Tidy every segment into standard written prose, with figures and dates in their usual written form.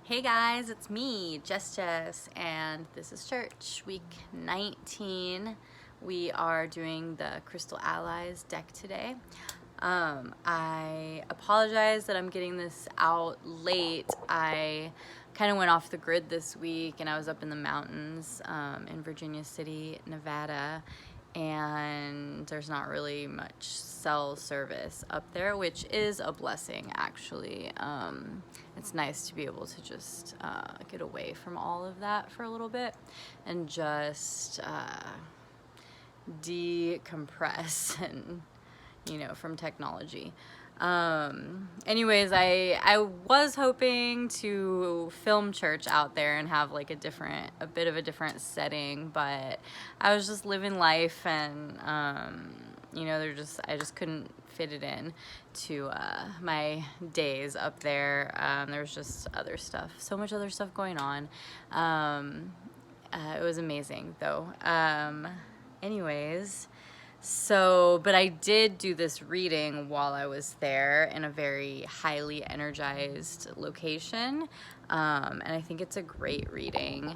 Hey guys, it's me, Jess, and this is church, week 19. We are doing the Crystal Allies deck today. I apologize that I'm getting this out late. I kind of went off the grid this week and I was up in the mountains in Virginia City, Nevada, and there's not really much cell service up there, which is a blessing actually. It's nice to be able to just get away from all of that for a little bit and just decompress and, from technology. Anyways, I was hoping to film church out there and have like a bit of a different setting, but I was just living life and, I just couldn't fit it in to my days up there. There was just so much other stuff going on. It was amazing though. Anyways, but I did do this reading while I was there in a very highly energized location. And I think it's a great reading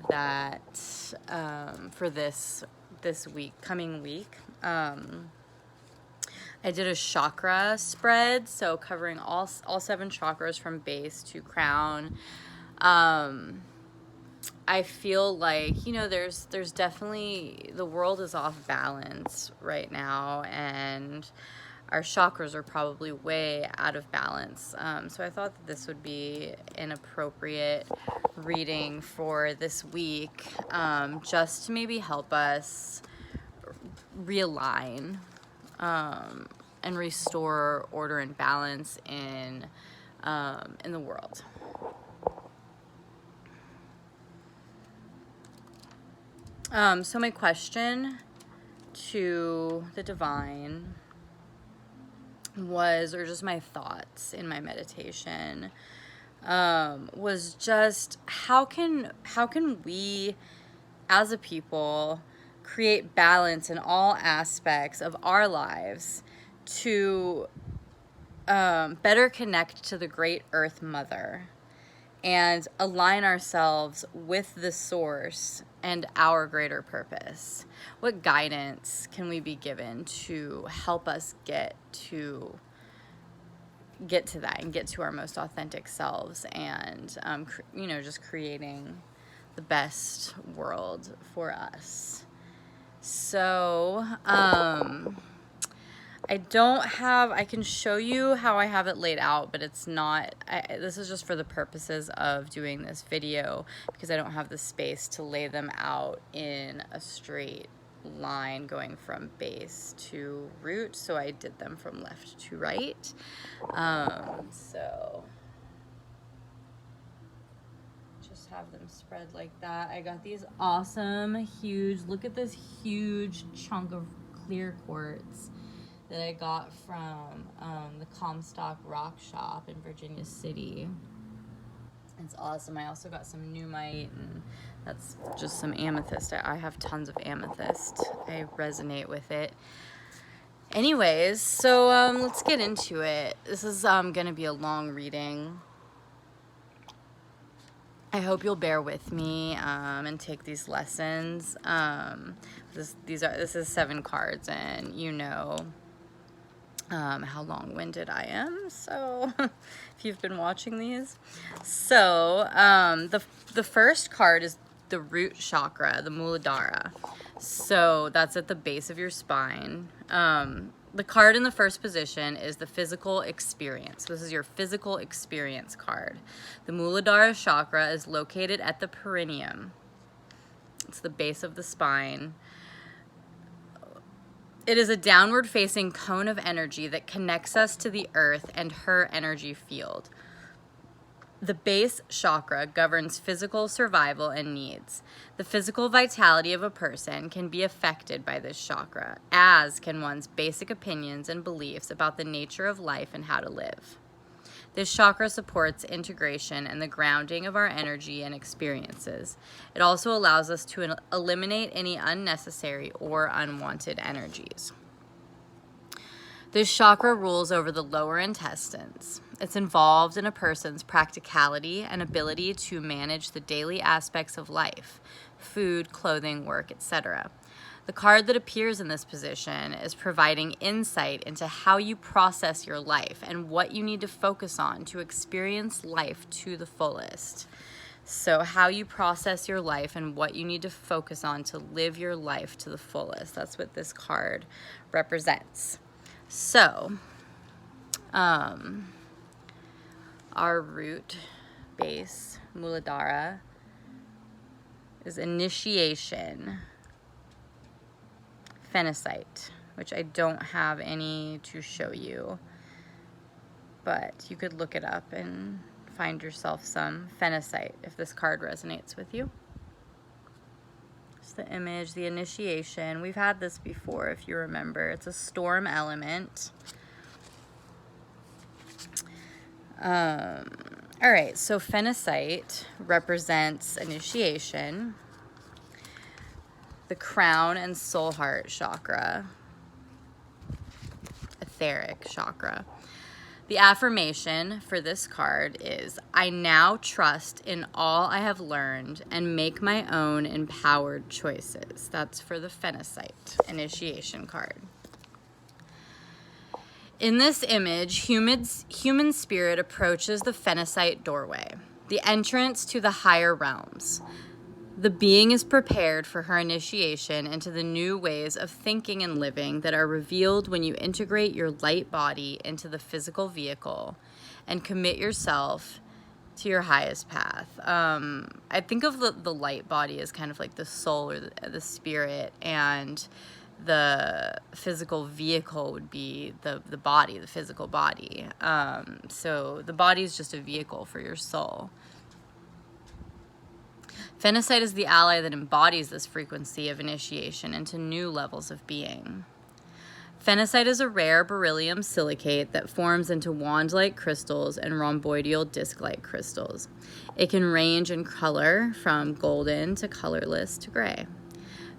that for this coming week. I did a chakra spread, so covering all 7 chakras from base to crown. I feel like, there's definitely, the world is off balance right now, and our chakras are probably way out of balance. So I thought that this would be an appropriate reading for this week, just to maybe help us realign and restore order and balance in the world. So my question to the divine was, or just my thoughts in my meditation, was just how can we as a people create balance in all aspects of our lives to better connect to the great Earth Mother and align ourselves with the source and our greater purpose? What guidance can we be given to help us get to that and get to our most authentic selves and, just creating the best world for us? So, I can show you how I have it laid out, but it's not, this is just for the purposes of doing this video because I don't have the space to lay them out in a straight line going from base to root, so I did them from left to right. So just have them spread like that. I got these awesome, huge, look at this huge chunk of clear quartz that I got from the Comstock Rock Shop in Virginia City. It's awesome. I also got some Numite, and that's just some amethyst. I have tons of amethyst. I resonate with it. Anyways, so let's get into it. This is going to be a long reading. I hope you'll bear with me and take these lessons. This is 7 cards, and how long-winded I am, so if you've been watching these. So the first card is the root chakra, the Muladhara. So that's at the base of your spine. The card in the first position is the physical experience. This is your physical experience card. The Muladhara chakra is located at the perineum. It's the base of the spine. It is a downward-facing cone of energy that connects us to the earth and her energy field. The base chakra governs physical survival and needs. The physical vitality of a person can be affected by this chakra, as can one's basic opinions and beliefs about the nature of life and how to live. This chakra supports integration and the grounding of our energy and experiences. It also allows us to eliminate any unnecessary or unwanted energies. This chakra rules over the lower intestines. It's involved in a person's practicality and ability to manage the daily aspects of life, food, clothing, work, etc. The card that appears in this position is providing insight into how you process your life and what you need to focus on to experience life to the fullest. So how you process your life and what you need to focus on to live your life to the fullest. That's what this card represents. So, our root base, Muladhara, is initiation, phenacite, which I don't have any to show you, but you could look it up and find yourself some phenacite if this card resonates with you. It's the image, the initiation. We've had this before, if you remember. It's a storm element. All right, so phenacite represents initiation, the crown and soul heart chakra, etheric chakra. The affirmation for this card is, I now trust in all I have learned and make my own empowered choices. That's for the phenacite initiation card. In this image, human spirit approaches the phenacite doorway, the entrance to the higher realms. The being is prepared for her initiation into the new ways of thinking and living that are revealed when you integrate your light body into the physical vehicle and commit yourself to your highest path. I think of the light body as kind of like the soul or the spirit, and the physical vehicle would be the body, the physical body. So the body is just a vehicle for your soul. Phenacite is the ally that embodies this frequency of initiation into new levels of being. Phenacite is a rare beryllium silicate that forms into wand-like crystals and rhomboidal disc-like crystals. It can range in color from golden to colorless to gray.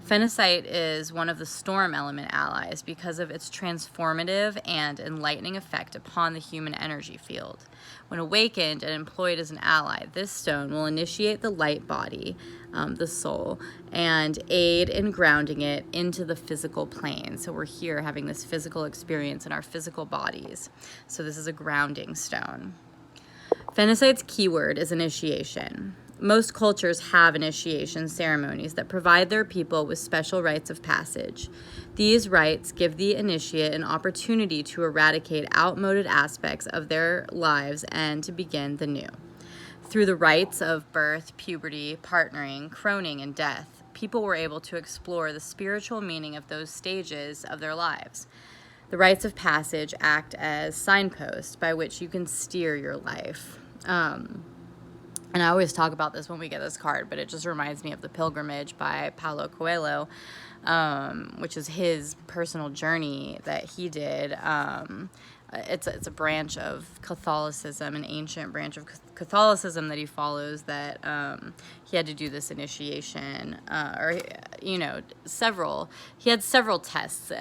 Phenacite is one of the storm element allies because of its transformative and enlightening effect upon the human energy field. When awakened and employed as an ally, this stone will initiate the light body, the soul, and aid in grounding it into the physical plane. So we're here having this physical experience in our physical bodies. So this is a grounding stone. Phenacite's keyword is initiation. Most cultures have initiation ceremonies that provide their people with special rites of passage. These rites give the initiate an opportunity to eradicate outmoded aspects of their lives and to begin the new. Through the rites of birth, puberty, partnering, croning, and death, people were able to explore the spiritual meaning of those stages of their lives. The rites of passage act as signposts by which you can steer your life. And I always talk about this when we get this card, but it just reminds me of The Pilgrimage by Paulo Coelho, which is his personal journey that he did. It's a branch of Catholicism, an ancient branch of Catholicism that he follows, that he had to do this initiation, he had several tests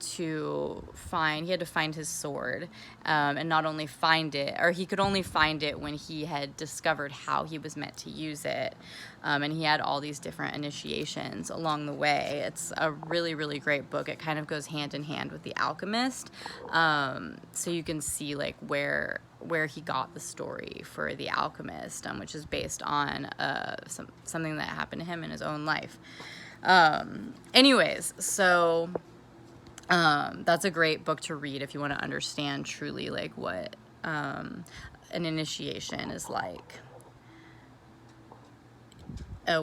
he had to find his sword, and not only find it, or he could only find it when he had discovered how he was meant to use it, and he had all these different initiations along the way. It's a really, really great book. It kind of goes hand in hand with The Alchemist, so you can see like where he got the story for The Alchemist, which is based on something that happened to him in his own life. That's a great book to read if you want to understand truly like what an initiation is like,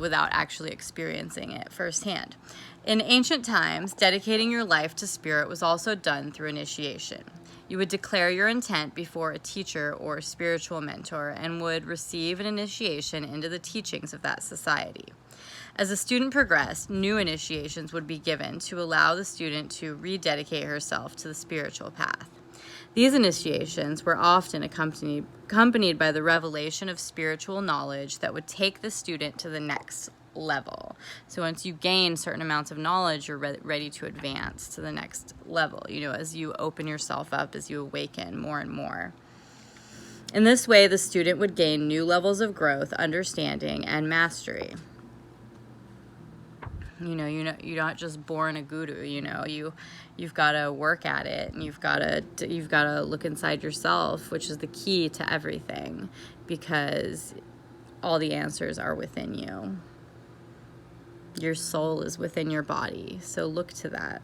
without actually experiencing it firsthand. In ancient times, dedicating your life to spirit was also done through initiation. You would declare your intent before a teacher or spiritual mentor and would receive an initiation into the teachings of that society. As the student progressed, new initiations would be given to allow the student to rededicate herself to the spiritual path. These initiations were often accompanied by the revelation of spiritual knowledge that would take the student to the next level. So once you gain certain amounts of knowledge, you're ready to advance to the next level, as you open yourself up, as you awaken more and more. In this way, the student would gain new levels of growth, understanding, and mastery. You're not just born a guru. You've got to work at it, and you've got to look inside yourself, which is the key to everything, because all the answers are within you. Your soul is within your body, so look to that.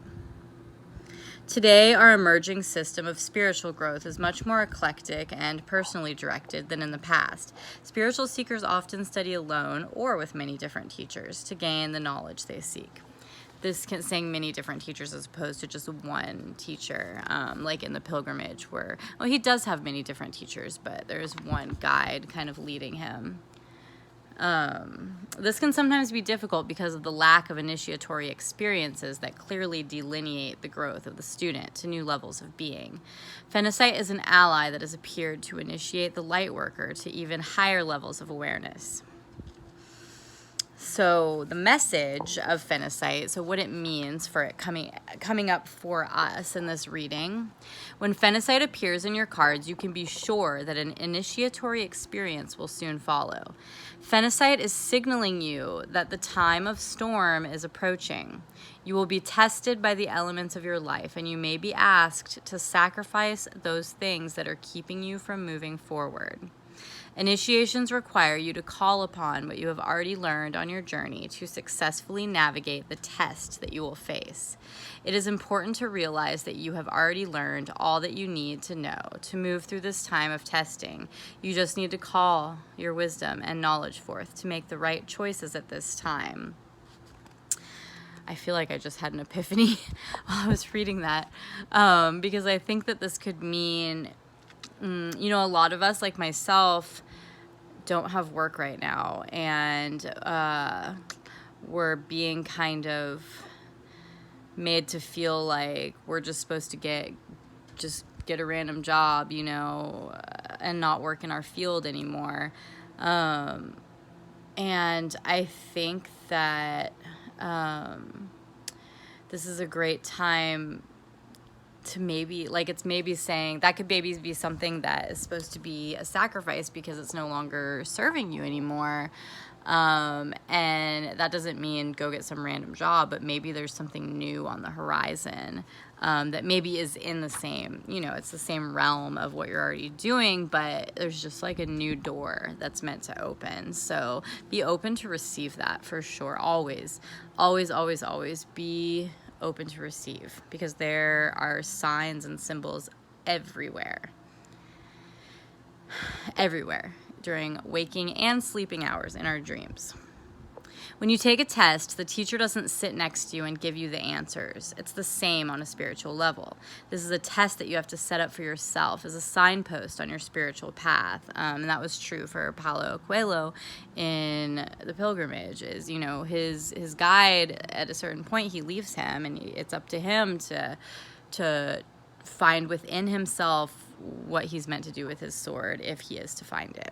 Today, our emerging system of spiritual growth is much more eclectic and personally directed than in the past. Spiritual seekers often study alone or with many different teachers to gain the knowledge they seek. This can saying many different teachers as opposed to just one teacher, like in the pilgrimage where, he does have many different teachers, but there's one guide kind of leading him. This can sometimes be difficult because of the lack of initiatory experiences that clearly delineate the growth of the student to new levels of being. Phenocite is an ally that has appeared to initiate the light worker to even higher levels of awareness. So the message of Phenocite, so what it means for it coming up for us in this reading. When Phenocite appears in your cards, you can be sure that an initiatory experience will soon follow. Phenocite is signaling you that the time of storm is approaching. You will be tested by the elements of your life, and you may be asked to sacrifice those things that are keeping you from moving forward. Initiations require you to call upon what you have already learned on your journey to successfully navigate the test that you will face. It is important to realize that you have already learned all that you need to know to move through this time of testing. You just need to call your wisdom and knowledge forth to make the right choices at this time. I feel like I just had an epiphany while I was reading that, because I think that this could mean, a lot of us, like myself, don't have work right now, and we're being kind of made to feel like we're just supposed to get a random job, and not work in our field anymore. And I think that this is a great time to it's maybe saying that could maybe be something that is supposed to be a sacrifice because it's no longer serving you anymore. And that doesn't mean go get some random job, but maybe there's something new on the horizon that maybe is in the same, it's the same realm of what you're already doing, but there's just like a new door that's meant to open. So be open to receive that for sure. Always, always, always, always be open to receive, because there are signs and symbols everywhere during waking and sleeping hours in our dreams. When you take a test, the teacher doesn't sit next to you and give you the answers. It's the same on a spiritual level. This is a test that you have to set up for yourself as a signpost on your spiritual path. And that was true for Paulo Coelho in the pilgrimage. Is, his guide, at a certain point, he leaves him, and it's up to him to find within himself what he's meant to do with his sword, if he is to find it.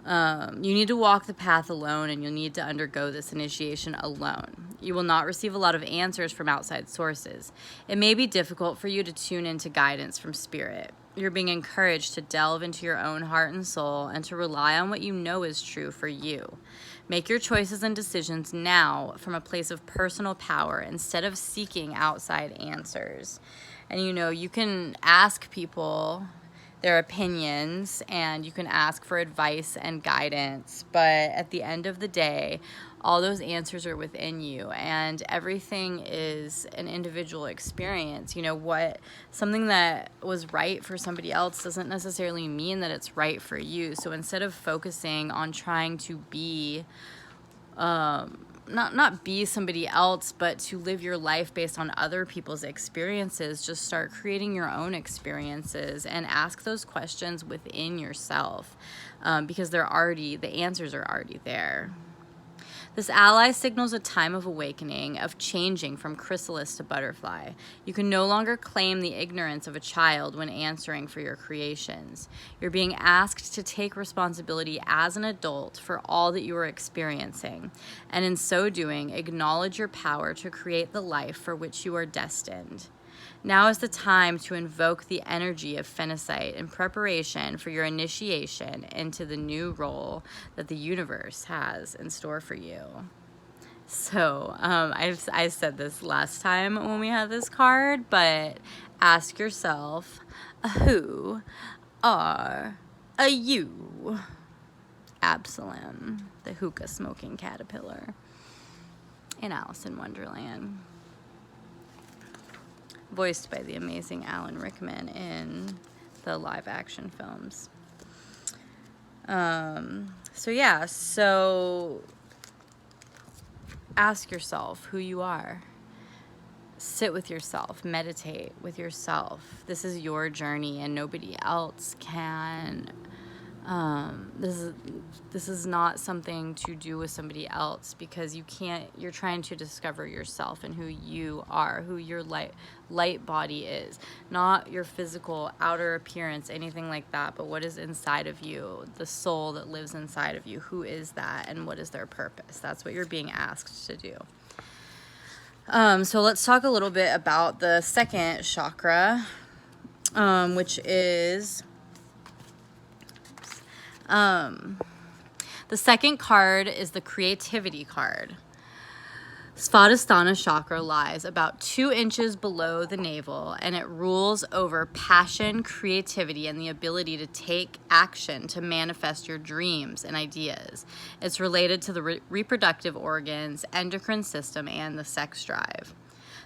You need to walk the path alone, and you'll need to undergo this initiation alone. You will not receive a lot of answers from outside sources. It may be difficult for you to tune into guidance from spirit. You're being encouraged to delve into your own heart and soul and to rely on what you know is true for you. Make your choices and decisions now from a place of personal power instead of seeking outside answers. And you can ask people their opinions, and you can ask for advice and guidance, but at the end of the day, all those answers are within you, and everything is an individual experience. Something that was right for somebody else doesn't necessarily mean that it's right for you. So instead of focusing on trying to be not be somebody else, but to live your life based on other people's experiences, just start creating your own experiences and ask those questions within yourself, because the answers are already there. This ally signals a time of awakening, of changing from chrysalis to butterfly. You can no longer claim the ignorance of a child when answering for your creations. You're being asked to take responsibility as an adult for all that you are experiencing, and in so doing, acknowledge your power to create the life for which you are destined. Now is the time to invoke the energy of phenocite in preparation for your initiation into the new role that the universe has in store for you. So I said this last time when we had this card, but ask yourself, who are you? Absalom, the hookah smoking caterpillar in Alice in Wonderland, voiced by the amazing Alan Rickman in the live action films. So ask yourself who you are. Sit with yourself, meditate with yourself. This is your journey and nobody else can. This is not something to do with somebody else, because you're trying to discover yourself and who you are, who your light body is, not your physical outer appearance, anything like that, but what is inside of you, the soul that lives inside of you. Who is that and what is their purpose? That's what you're being asked to do. So let's talk a little bit about the second chakra, which is the second card is the creativity card. Svadhisthana chakra lies about 2 inches below the navel, and it rules over passion, creativity, and the ability to take action to manifest your dreams and ideas. It's related to the reproductive organs, endocrine system, and the sex drive.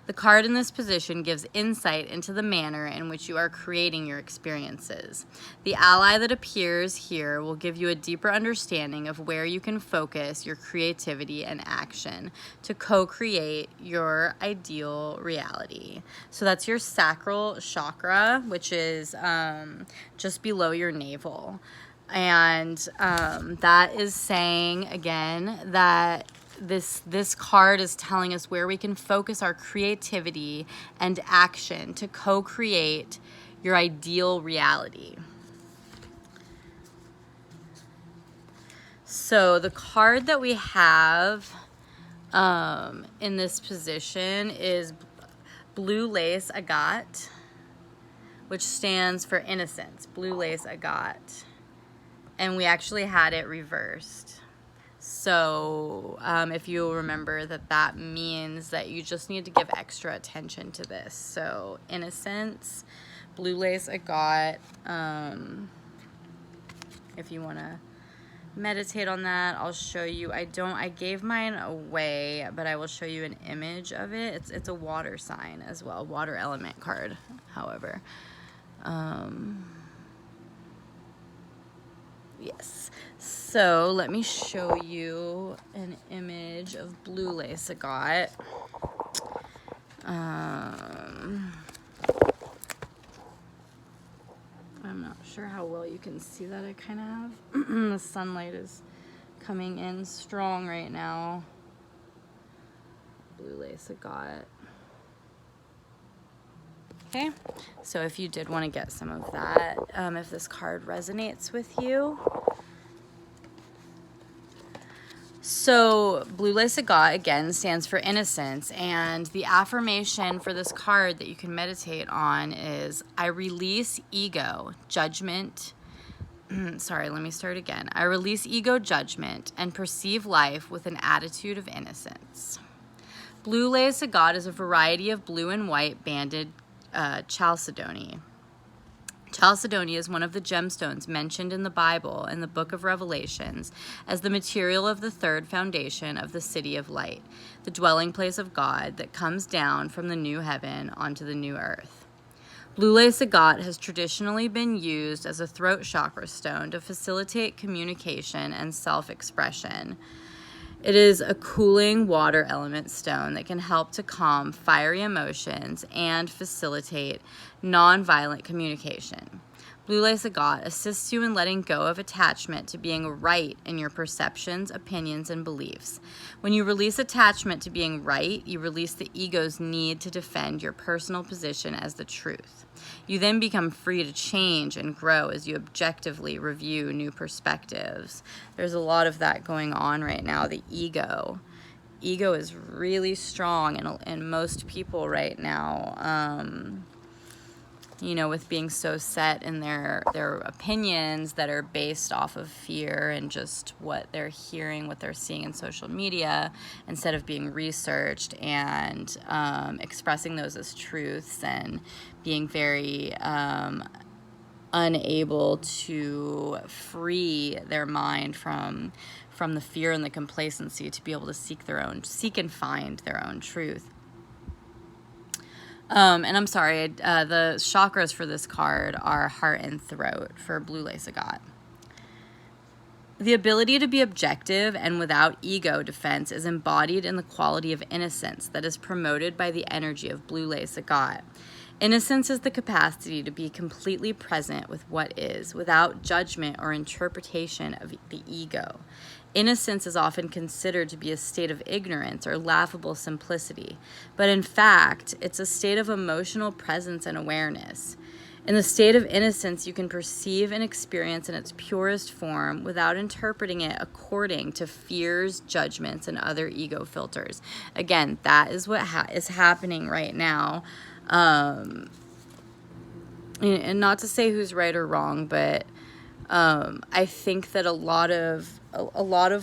The card in this position gives insight into the manner in which you are creating your experiences. The ally that appears here will give you a deeper understanding of where you can focus your creativity and action to co-create your ideal reality. So that's your sacral chakra, which is just below your navel. And that is saying, again, that this card is telling us where we can focus our creativity and action to co-create your ideal reality. So the card that we have in this position is blue lace agate, which stands for innocence. Blue lace agate. And we actually had it reversed. So if you'll remember that means that you just need to give extra attention to this. So innocence, blue lace agate. If you want to meditate on that, I'll show you. I gave mine away, but I will show you an image of it. It's a water sign as well, water element card, however. Yes. So let me show you an image of blue lace agate. I'm not sure how well you can see that. I kind of have the sunlight is coming in strong right now. Blue lace agate. Okay, so if you did want to get some of that, if this card resonates with you. So blue lace agate, again, stands for innocence, and the affirmation for this card that you can meditate on is, I release ego, judgment. Sorry, let me start again. I release ego, judgment, and perceive life with an attitude of innocence. Blue lace agate is a variety of blue and white banded chalcedony. Chalcedony is one of the gemstones mentioned in the Bible in the book of Revelations as the material of the third foundation of the city of light, the dwelling place of God that comes down from the new heaven onto the new earth. Blue lace agate has traditionally been used as a throat chakra stone to facilitate communication and self-expression. It is a cooling water element stone that can help to calm fiery emotions and facilitate nonviolent communication. Blue lace agate assists you in letting go of attachment to being right in your perceptions, opinions, and beliefs. When you release attachment to being right, you release the ego's need to defend your personal position as the truth. You then become free to change and grow as you objectively review new perspectives. There's a lot of that going on right now, the ego. ego is really strong in most people right now. With being so set in their opinions that are based off of fear and just what they're hearing, what they're seeing in social media, instead of being researched and expressing those as truths, and being very unable to free their mind from the fear and the complacency to be able to seek and find their own truth. And I'm sorry, the chakras for this card are heart and throat for blue lace agate. The ability to be objective and without ego defense is embodied in the quality of innocence that is promoted by the energy of blue lace agate. Innocence is the capacity to be completely present with what is, without judgment or interpretation of the ego. Innocence is often considered to be a state of ignorance or laughable simplicity, but in fact, it's a state of emotional presence and awareness. In the state of innocence, you can perceive and experience in its purest form without interpreting it according to fears, judgments, and other ego filters. Again, that is what is happening right now. And not to say who's right or wrong, but I think that a lot of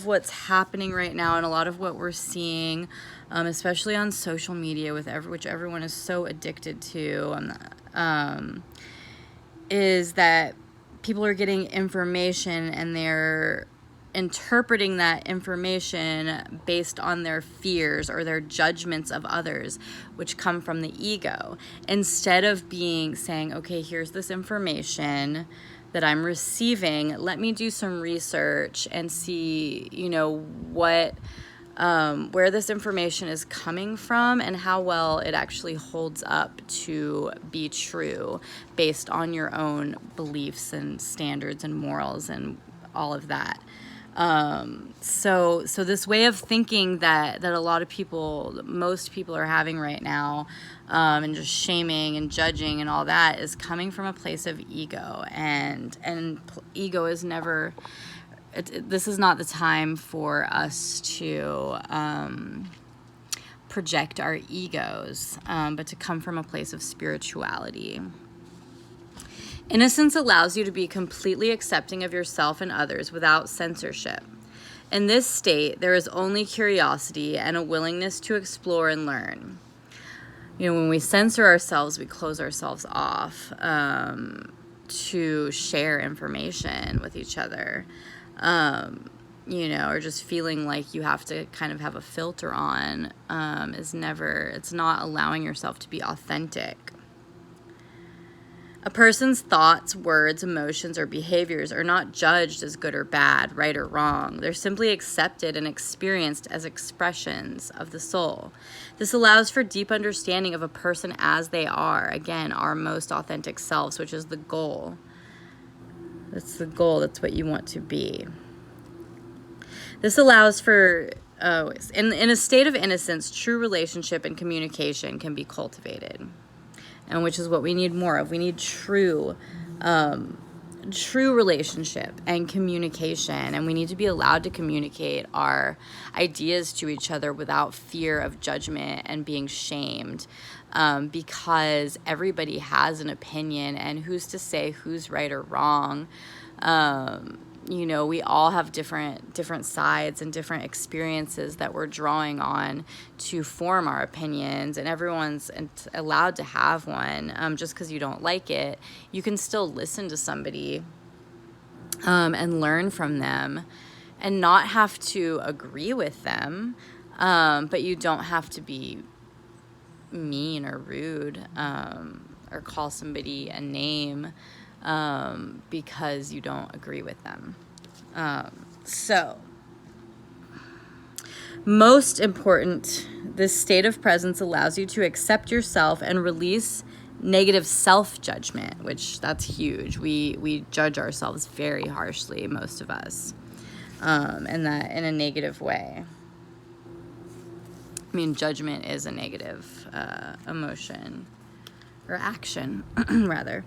what's happening right now, and a lot of what we're seeing, especially on social media, which everyone is so addicted to, is that people are getting information and they're interpreting that information based on their fears or their judgments of others, which come from the ego, instead of saying, okay, here's this information that I'm receiving. Let me do some research and see, what, where this information is coming from and how well it actually holds up to be true based on your own beliefs and standards and morals and all of that. So this way of thinking that most people are having right now, and just shaming and judging and all that, is coming from a place of ego, and ego is never, this is not the time for us to, project our egos, but to come from a place of spirituality. Innocence allows you to be completely accepting of yourself and others without censorship. In this state, there is only curiosity and a willingness to explore and learn. When we censor ourselves, we close ourselves off to share information with each other, or just feeling like you have to kind of have a filter on, it's not allowing yourself to be authentic. A person's thoughts, words, emotions, or behaviors are not judged as good or bad, right or wrong. They're simply accepted and experienced as expressions of the soul. This allows for deep understanding of a person as they are. Again, our most authentic selves, which is the goal. That's the goal. That's what you want to be. This allows for, in a state of innocence, true relationship and communication can be cultivated. And which is what we need more of. We need true relationship and communication. And we need to be allowed to communicate our ideas to each other without fear of judgment and being shamed. Because everybody has an opinion, and who's to say who's right or wrong? We all have different sides and different experiences that we're drawing on to form our opinions, and everyone's allowed to have one. Just because you don't like it, you can still listen to somebody and learn from them and not have to agree with them, but you don't have to be mean or rude or call somebody a name because you don't agree with them. So, most important, this state of presence allows you to accept yourself and release negative self-judgment, which that's huge. We judge ourselves very harshly, most of us, and that in a negative way. Judgment is a negative emotion or action, rather.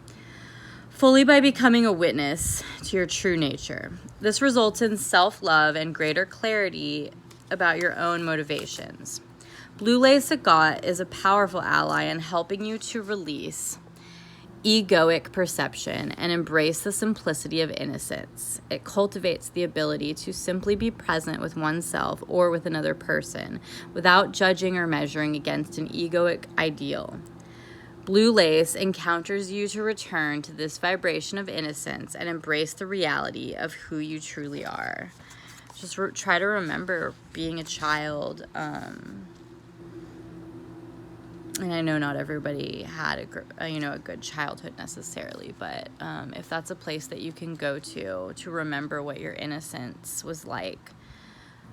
Fully by becoming a witness to your true nature. This results in self-love and greater clarity about your own motivations. Blue lace agate is a powerful ally in helping you to release egoic perception and embrace the simplicity of innocence. It cultivates the ability to simply be present with oneself or with another person without judging or measuring against an egoic ideal. Blue lace encounters you to return to this vibration of innocence and embrace the reality of who you truly are. Just try to remember being a child. And I know not everybody had a good childhood necessarily, but if that's a place that you can go to remember what your innocence was like,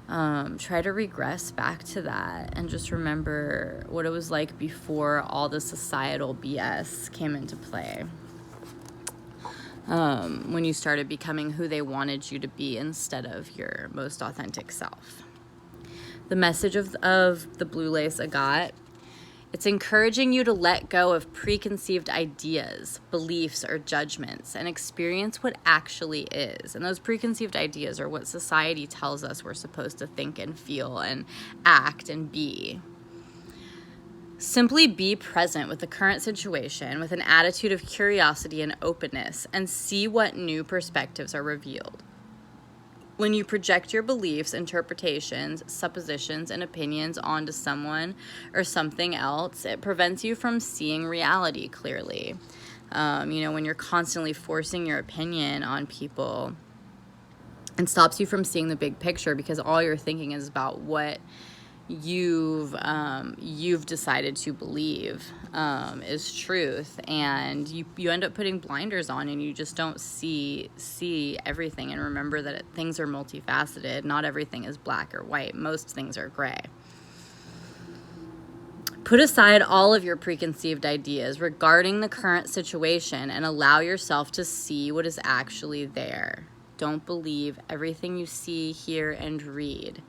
try to regress back to that and just remember what it was like before all the societal BS came into play. When you started becoming who they wanted you to be instead of your most authentic self. The message of the blue lace agate: it's encouraging you to let go of preconceived ideas, beliefs, or judgments and experience what actually is. And those preconceived ideas are what society tells us we're supposed to think and feel and act and be. Simply be present with the current situation with an attitude of curiosity and openness and see what new perspectives are revealed. When you project your beliefs, interpretations, suppositions, and opinions onto someone or something else, it prevents you from seeing reality clearly. When you're constantly forcing your opinion on people, it stops you from seeing the big picture because all you're thinking is about what you've decided to believe is truth, and you end up putting blinders on and you just don't see everything. And remember that things are multifaceted. Not everything is black or white. Most things are gray. Put aside all of your preconceived ideas regarding the current situation and allow yourself to see what is actually there. Don't believe everything you see, hear, and read.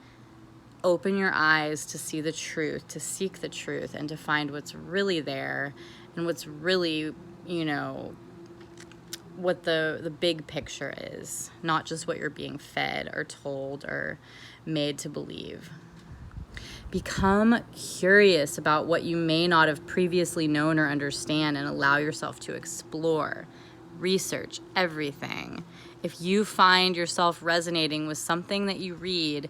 Open your eyes to see the truth, to seek the truth, and to find what's really there and what's really, what the big picture is, not just what you're being fed or told or made to believe. Become curious about what you may not have previously known or understand and allow yourself to explore. Research everything. If you find yourself resonating with something that you read,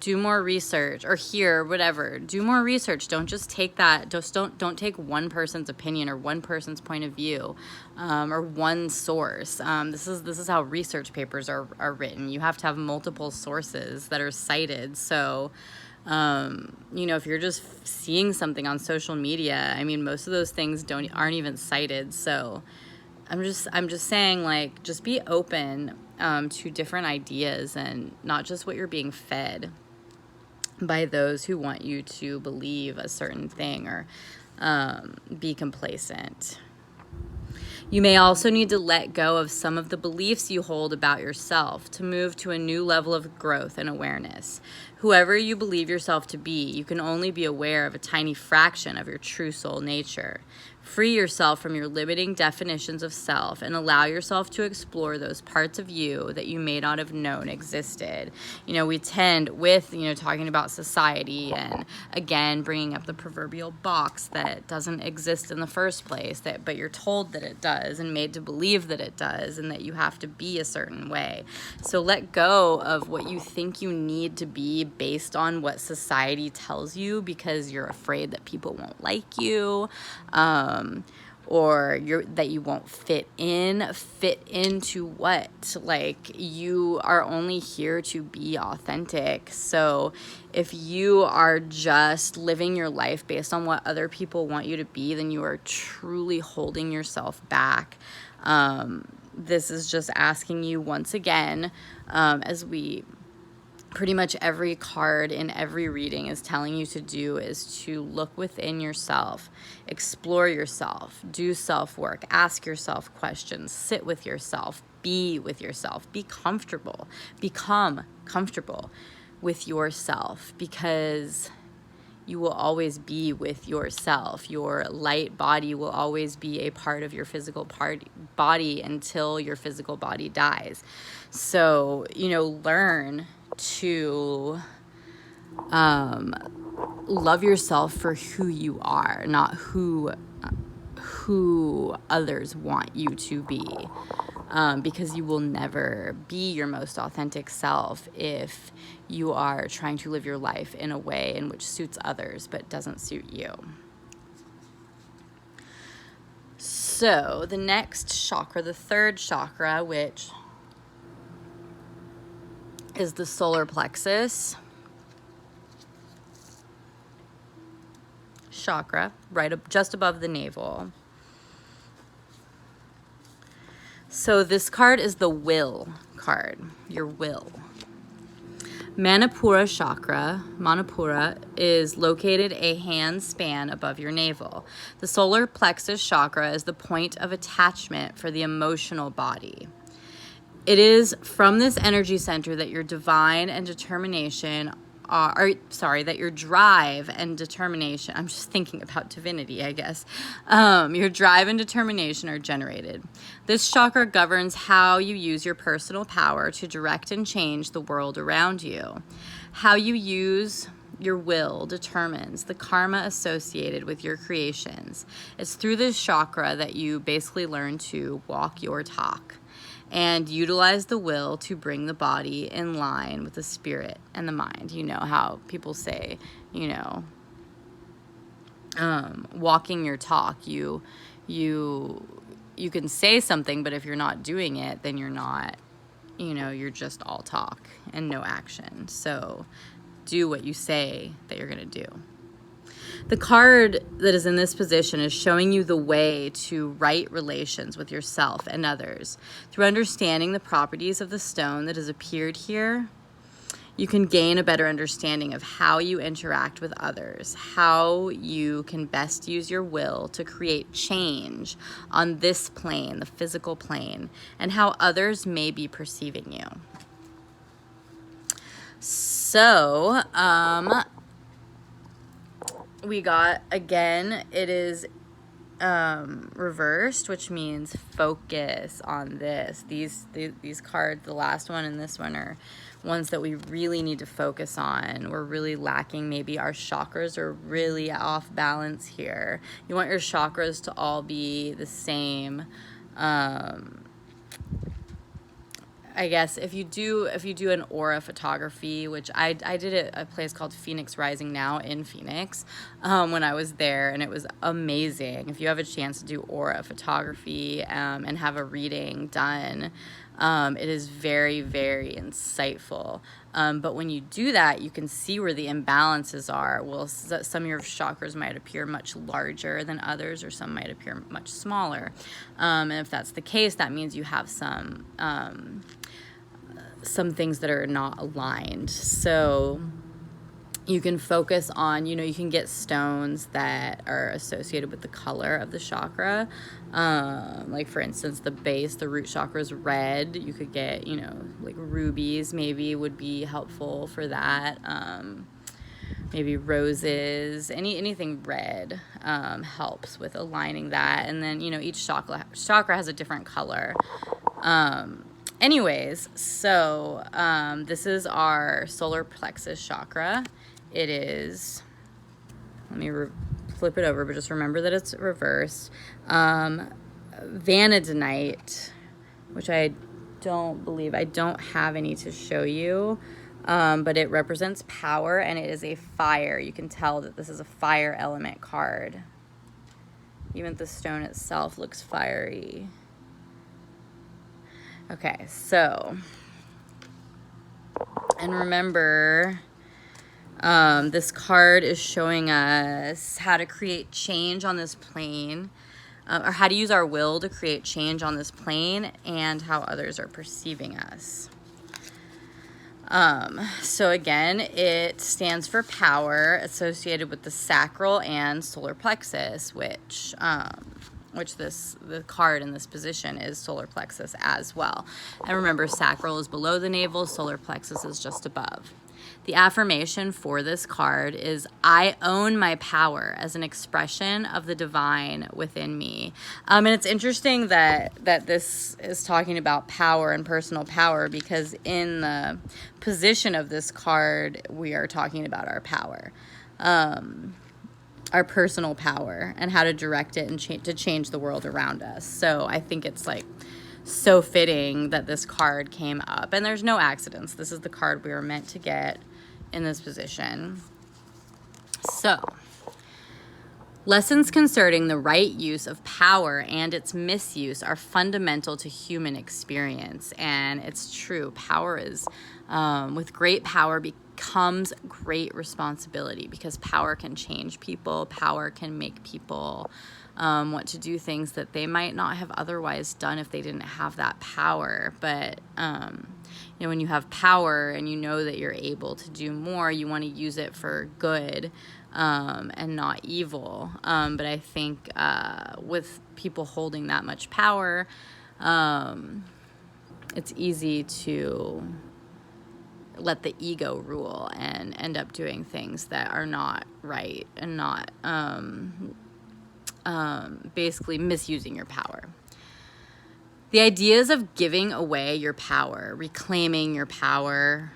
do more research, or hear, whatever. Do more research. Don't just take that. Don't take one person's opinion or one person's point of view, or one source. This is how research papers are written. You have to have multiple sources that are cited. So, if you're just seeing something on social media, most of those things aren't even cited. So, I'm just saying, just be open to different ideas and not just what you're being fed by those who want you to believe a certain thing or be complacent. You may also need to let go of some of the beliefs you hold about yourself to move to a new level of growth and awareness. Whoever you believe yourself to be, you can only be aware of a tiny fraction of your true soul nature. Free yourself from your limiting definitions of self and allow yourself to explore those parts of you that you may not have known existed. We tend with, talking about society and, again, bringing up the proverbial box that doesn't exist in the first place, but you're told that it does and made to believe that it does and that you have to be a certain way. So let go of what you think you need to be based on what society tells you because you're afraid that people won't like you. Or that you won't fit into what? You are only here to be authentic. So if you are just living your life based on what other people want you to be, then you are truly holding yourself back. This is just asking you once again, as we pretty much every card in every reading is telling you to do, is to look within yourself, explore yourself, do self-work, ask yourself questions, sit with yourself, be with yourself, be comfortable, become comfortable with yourself, because you will always be with yourself. Your light body will always be a part of your physical body until your physical body dies. So, learn to love yourself for who you are, not who others want you to be. Because you will never be your most authentic self if you are trying to live your life in a way in which suits others but doesn't suit you. So the next chakra, the third chakra, which is the solar plexus chakra, just above the navel. So this card is the will card, your will. Manipura chakra, Manipura, is located a hand span above your navel. The solar plexus chakra is the point of attachment for the emotional body. It is from this energy center that your divine and determination that your drive and determination, I'm just thinking about divinity, I guess. Your drive and determination are generated. This chakra governs how you use your personal power to direct and change the world around you. How you use your will determines the karma associated with your creations. It's through this chakra that you basically learn to walk your talk and utilize the will to bring the body in line with the spirit and the mind. You know how people say, walking your talk. You can say something, but if you're not doing it, then you're not, you're just all talk and no action. So do what you say that you're going to do. The card that is in this position is showing you the way to right relations with yourself and others. Through understanding the properties of the stone that has appeared here, you can gain a better understanding of how you interact with others, how you can best use your will to create change on this plane, the physical plane, and how others may be perceiving you. So, we got, again, it is reversed, which means focus on this. These cards, the last one and this one, are ones that we really need to focus on. We're really lacking. Maybe our chakras are really off balance here. You want your chakras to all be the same. I guess if you do an aura photography, which I did at a place called Phoenix Rising Now in Phoenix when I was there, and it was amazing. If you have a chance to do aura photography and have a reading done, it is very, very insightful. But when you do that, you can see where the imbalances are. Well, some of your chakras might appear much larger than others, or some might appear much smaller. And if that's the case, that means you have some things that are not aligned. So you can focus on, you can get stones that are associated with the color of the chakra. Like, for instance, the root chakra is red. You could get, like rubies maybe would be helpful for that. Maybe roses, anything red helps with aligning that. And then, each chakra has a different color. Anyways, so this is our solar plexus chakra. It is, let me flip it over, but just remember that it's reversed. Vanadinite, which I don't have any to show you, but it represents power, and it is a fire. You can tell that this is a fire element card. Even the stone itself looks fiery. Okay, so, and remember, this card is showing us how to create change on this plane, or how to use our will to create change on this plane, and how others are perceiving us. So again, it stands for power, associated with the sacral and solar plexus, which the card in this position is solar plexus as well. And remember, sacral is below the navel, solar plexus is just above. The affirmation for this card is, I own my power as an expression of the divine within me. And it's interesting that this is talking about power and personal power, because in the position of this card, we are talking about our power, our personal power, and how to direct it and to change the world around us. So I think it's like so fitting that this card came up, and there's no accidents. This is the card we were meant to get in this position. So, lessons concerning the right use of power and its misuse are fundamental to human experience. And it's true. Power is, with great power becomes great responsibility, because power can change people. Power can make people want to do things that they might not have otherwise done if they didn't have that power. But, when you have power and you know that you're able to do more, you want to use it for good and not evil. But I think with people holding that much power, it's easy to let the ego rule and end up doing things that are not right and not basically misusing your power. The ideas of giving away your power, reclaiming your power,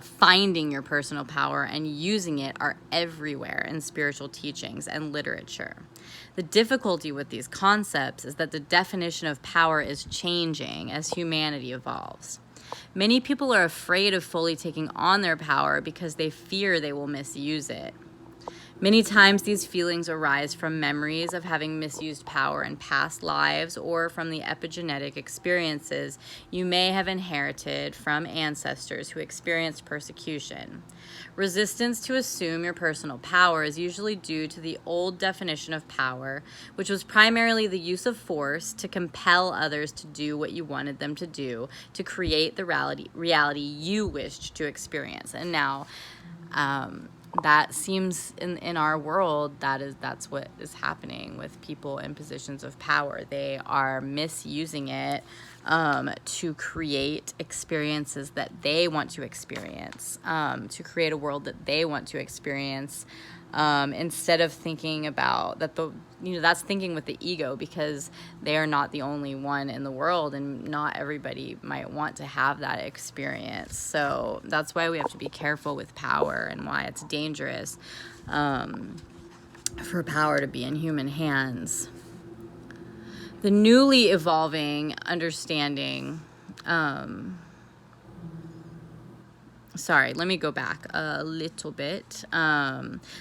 finding your personal power, and using it are everywhere in spiritual teachings and literature. The difficulty with these concepts is that the definition of power is changing as humanity evolves. Many people are afraid of fully taking on their power because they fear they will misuse it. Many times these feelings arise from memories of having misused power in past lives, or from the epigenetic experiences you may have inherited from ancestors who experienced persecution. Resistance to assume your personal power is usually due to the old definition of power, which was primarily the use of force to compel others to do what you wanted them to do, to create the reality you wished to experience. And now, that seems in our world that's what is happening with people in positions of power. They are misusing it to create experiences that they want to experience, to create a world that they want to experience, instead of thinking about that. That's thinking with the ego, because they are not the only one in the world, and not everybody might want to have that experience. So that's why we have to be careful with power, and why it's dangerous for power to be in human hands. The newly evolving understanding, let me go back a little bit.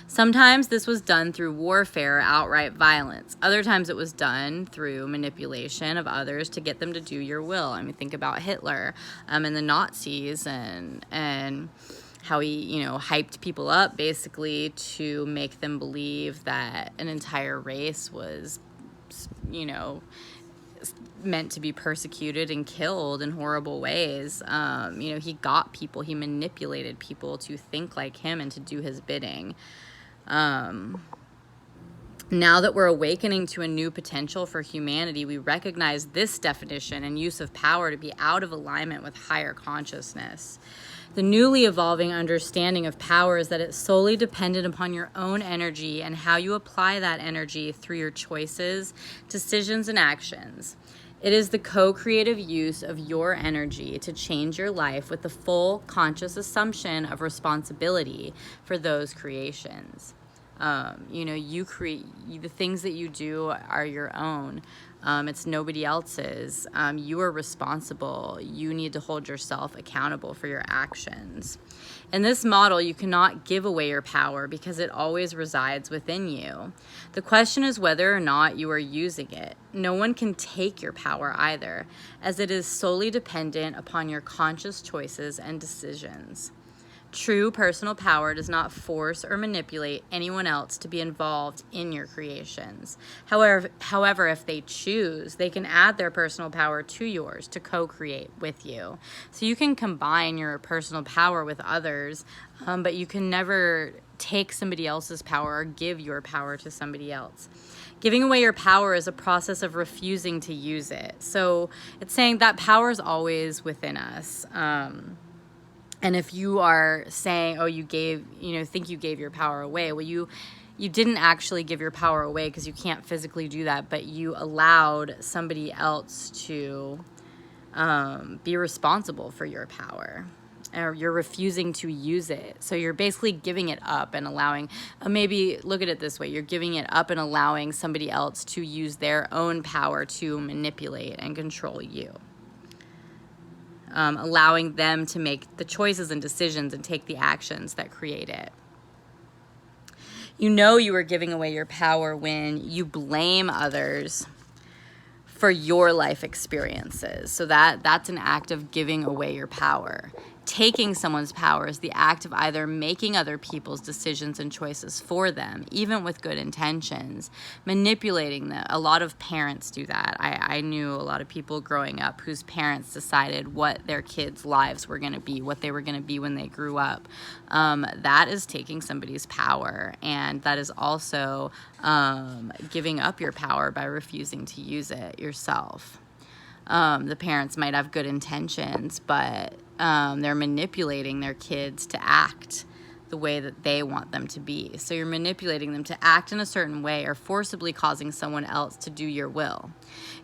Sometimes this was done through warfare or outright violence. Other times it was done through manipulation of others to get them to do your will. I mean, think about Hitler and the Nazis, and how he, hyped people up basically to make them believe that an entire race was, meant to be persecuted and killed in horrible ways. He got people, he manipulated people to think like him and to do his bidding. Now that we're awakening to a new potential for humanity, we recognize this definition and use of power to be out of alignment with higher consciousness. The newly evolving understanding of power is that it's solely dependent upon your own energy and how you apply that energy through your choices, decisions, and actions. It is the co-creative use of your energy to change your life with the full conscious assumption of responsibility for those creations. You create, the things that you do are your own. It's nobody else's. You are responsible. You need to hold yourself accountable for your actions. In this model, you cannot give away your power because it always resides within you. The question is whether or not you are using it. No one can take your power either, as it is solely dependent upon your conscious choices and decisions. True personal power does not force or manipulate anyone else to be involved in your creations. However, if they choose, they can add their personal power to yours to co-create with you. So you can combine your personal power with others, but you can never take somebody else's power or give your power to somebody else. Giving away your power is a process of refusing to use it. So it's saying that power is always within us. And if you are saying, oh, think you gave your power away, well, you didn't actually give your power away, because you can't physically do that, but you allowed somebody else to be responsible for your power, or you're refusing to use it. So you're basically giving it up and allowing, maybe look at it this way, you're giving it up and allowing somebody else to use their own power to manipulate and control you. Allowing them to make the choices and decisions and take the actions that create it. You know you are giving away your power when you blame others for your life experiences. So that's an act of giving away your power. Taking someone's power is the act of either making other people's decisions and choices for them, even with good intentions, manipulating them. A lot of parents do that. I knew a lot of people growing up whose parents decided what their kids' lives were going to be, what they were going to be when they grew up. That is taking somebody's power, and that is also giving up your power by refusing to use it yourself. The parents might have good intentions, but they're manipulating their kids to act the way that they want them to be. So you're manipulating them to act in a certain way, or forcibly causing someone else to do your will.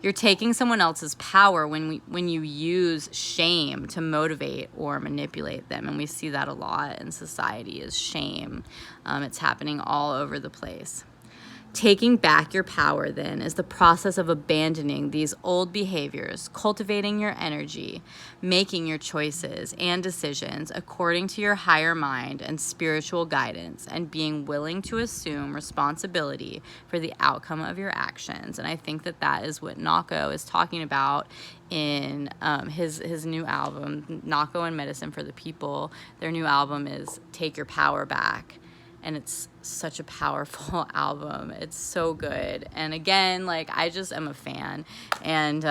You're taking someone else's power when you use shame to motivate or manipulate them. And we see that a lot in society, is shame. It's happening all over the place. Taking back your power, then, is the process of abandoning these old behaviors, cultivating your energy, making your choices and decisions according to your higher mind and spiritual guidance, and being willing to assume responsibility for the outcome of your actions. And I think that is what Nako is talking about in his new album, Nako and Medicine for the People. Their new album is Take Your Power Back. And it's such a powerful album. It's so good. And again, I just am a fan. And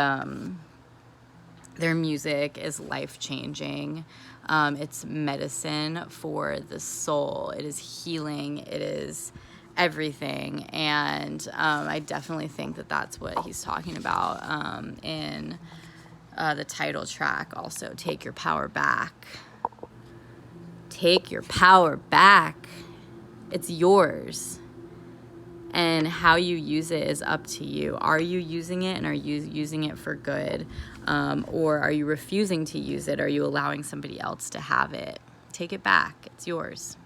their music is life-changing. It's medicine for the soul. It is healing. It is everything. And I definitely think that's what he's talking about in the title track also, Take Your Power Back. Take your power back. It's yours. And how you use it is up to you. Are you using it, and are you using it for good? Or are you refusing to use it? Are you allowing somebody else to have it? Take it back. It's yours.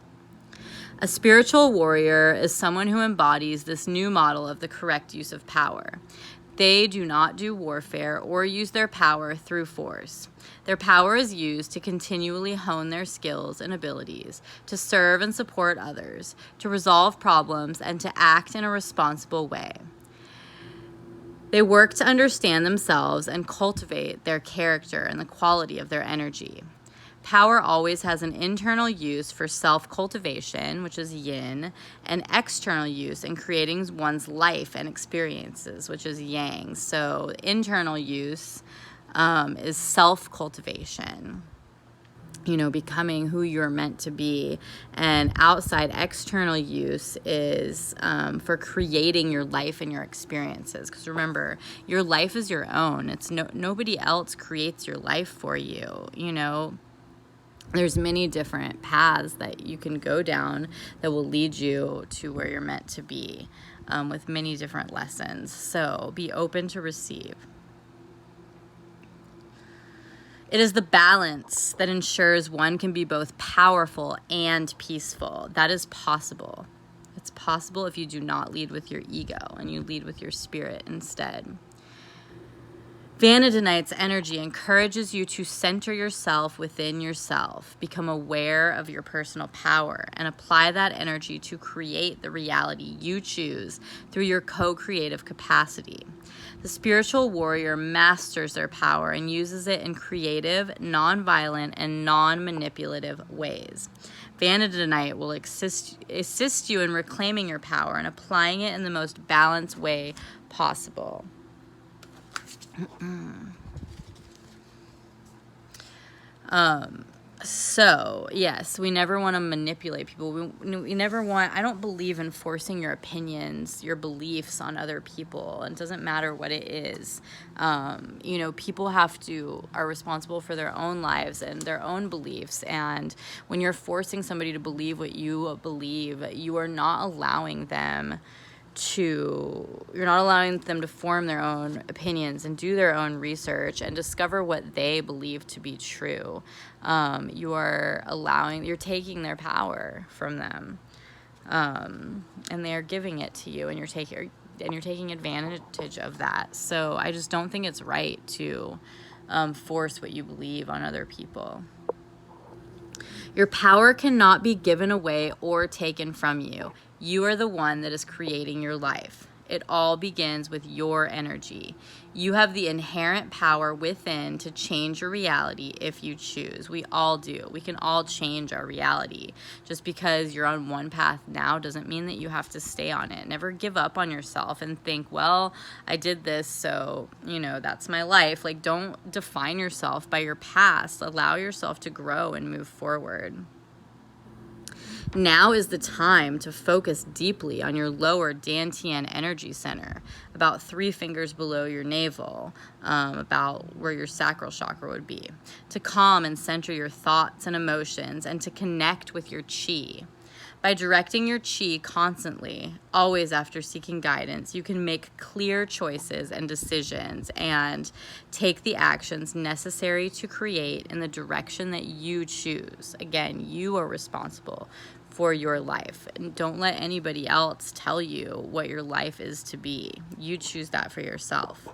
A spiritual warrior is someone who embodies this new model of the correct use of power. They do not do warfare or use their power through force. Their power is used to continually hone their skills and abilities, to serve and support others, to resolve problems, and to act in a responsible way. They work to understand themselves and cultivate their character and the quality of their energy. Power always has an internal use for self-cultivation, which is yin, and external use in creating one's life and experiences, which is yang. So internal use is self-cultivation, becoming who you're meant to be. And outside external use is for creating your life and your experiences. Because remember, your life is your own. It's nobody else creates your life for you, There's many different paths that you can go down that will lead you to where you're meant to be, with many different lessons. So be open to receive. It is the balance that ensures one can be both powerful and peaceful. That is possible. It's possible if you do not lead with your ego and you lead with your spirit instead. Vanadinite's energy encourages you to center yourself within yourself, become aware of your personal power, and apply that energy to create the reality you choose through your co-creative capacity. The spiritual warrior masters their power and uses it in creative, non-violent, and non-manipulative ways. Vanadinite will assist you in reclaiming your power and applying it in the most balanced way possible. So, yes, we never want to manipulate people. We never want, I don't believe in forcing your opinions, your beliefs on other people. It doesn't matter what it is. People are responsible for their own lives and their own beliefs. And when you're forcing somebody to believe what you believe, you're not allowing them to form their own opinions and do their own research and discover what they believe to be true. You're taking their power from them, and they're giving it to you, and you're taking advantage of that. So I just don't think it's right to force what you believe on other people. Your power cannot be given away or taken from you. You are the one that is creating your life. It all begins with your energy. You have the inherent power within to change your reality if you choose. We all do. We can all change our reality. Just because you're on one path now doesn't mean that you have to stay on it. Never give up on yourself and think, well, I did this, so, that's my life. Like, don't define yourself by your past. Allow yourself to grow and move forward. Now is the time to focus deeply on your lower Dantian energy center, about 3 fingers below your navel, about where your sacral chakra would be, to calm and center your thoughts and emotions and to connect with your chi. By directing your chi constantly, always after seeking guidance, you can make clear choices and decisions and take the actions necessary to create in the direction that you choose. Again, you are responsible for your life. And don't let anybody else tell you what your life is to be. You choose that for yourself.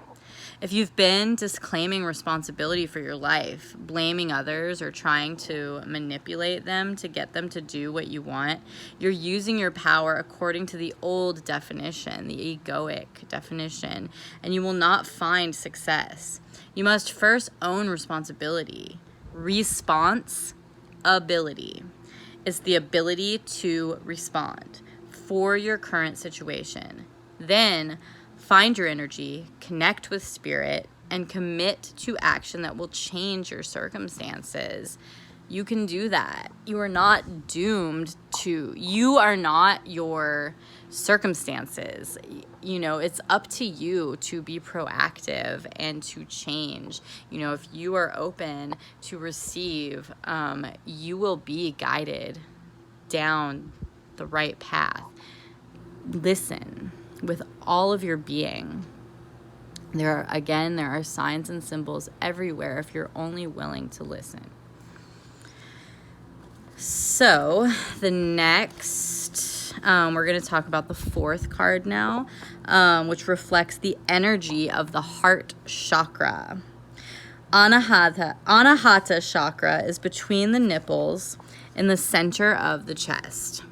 If you've been disclaiming responsibility for your life, blaming others, or trying to manipulate them to get them to do what you want, you're using your power according to the old definition, the egoic definition, and you will not find success. You must first own responsibility. Response-ability is the ability to respond for your current situation. Then find your energy, connect with spirit, and commit to action that will change your circumstances. You can do that. You are not doomed to. You are not your circumstances. It's up to you to be proactive and to change. If you are open to receive, you will be guided down the right path. Listen with all of your being. There are signs and symbols everywhere if you're only willing to listen. So the next, we're going to talk about the 4th card now, which reflects the energy of the heart chakra. Anahata chakra is between the nipples in the center of the chest.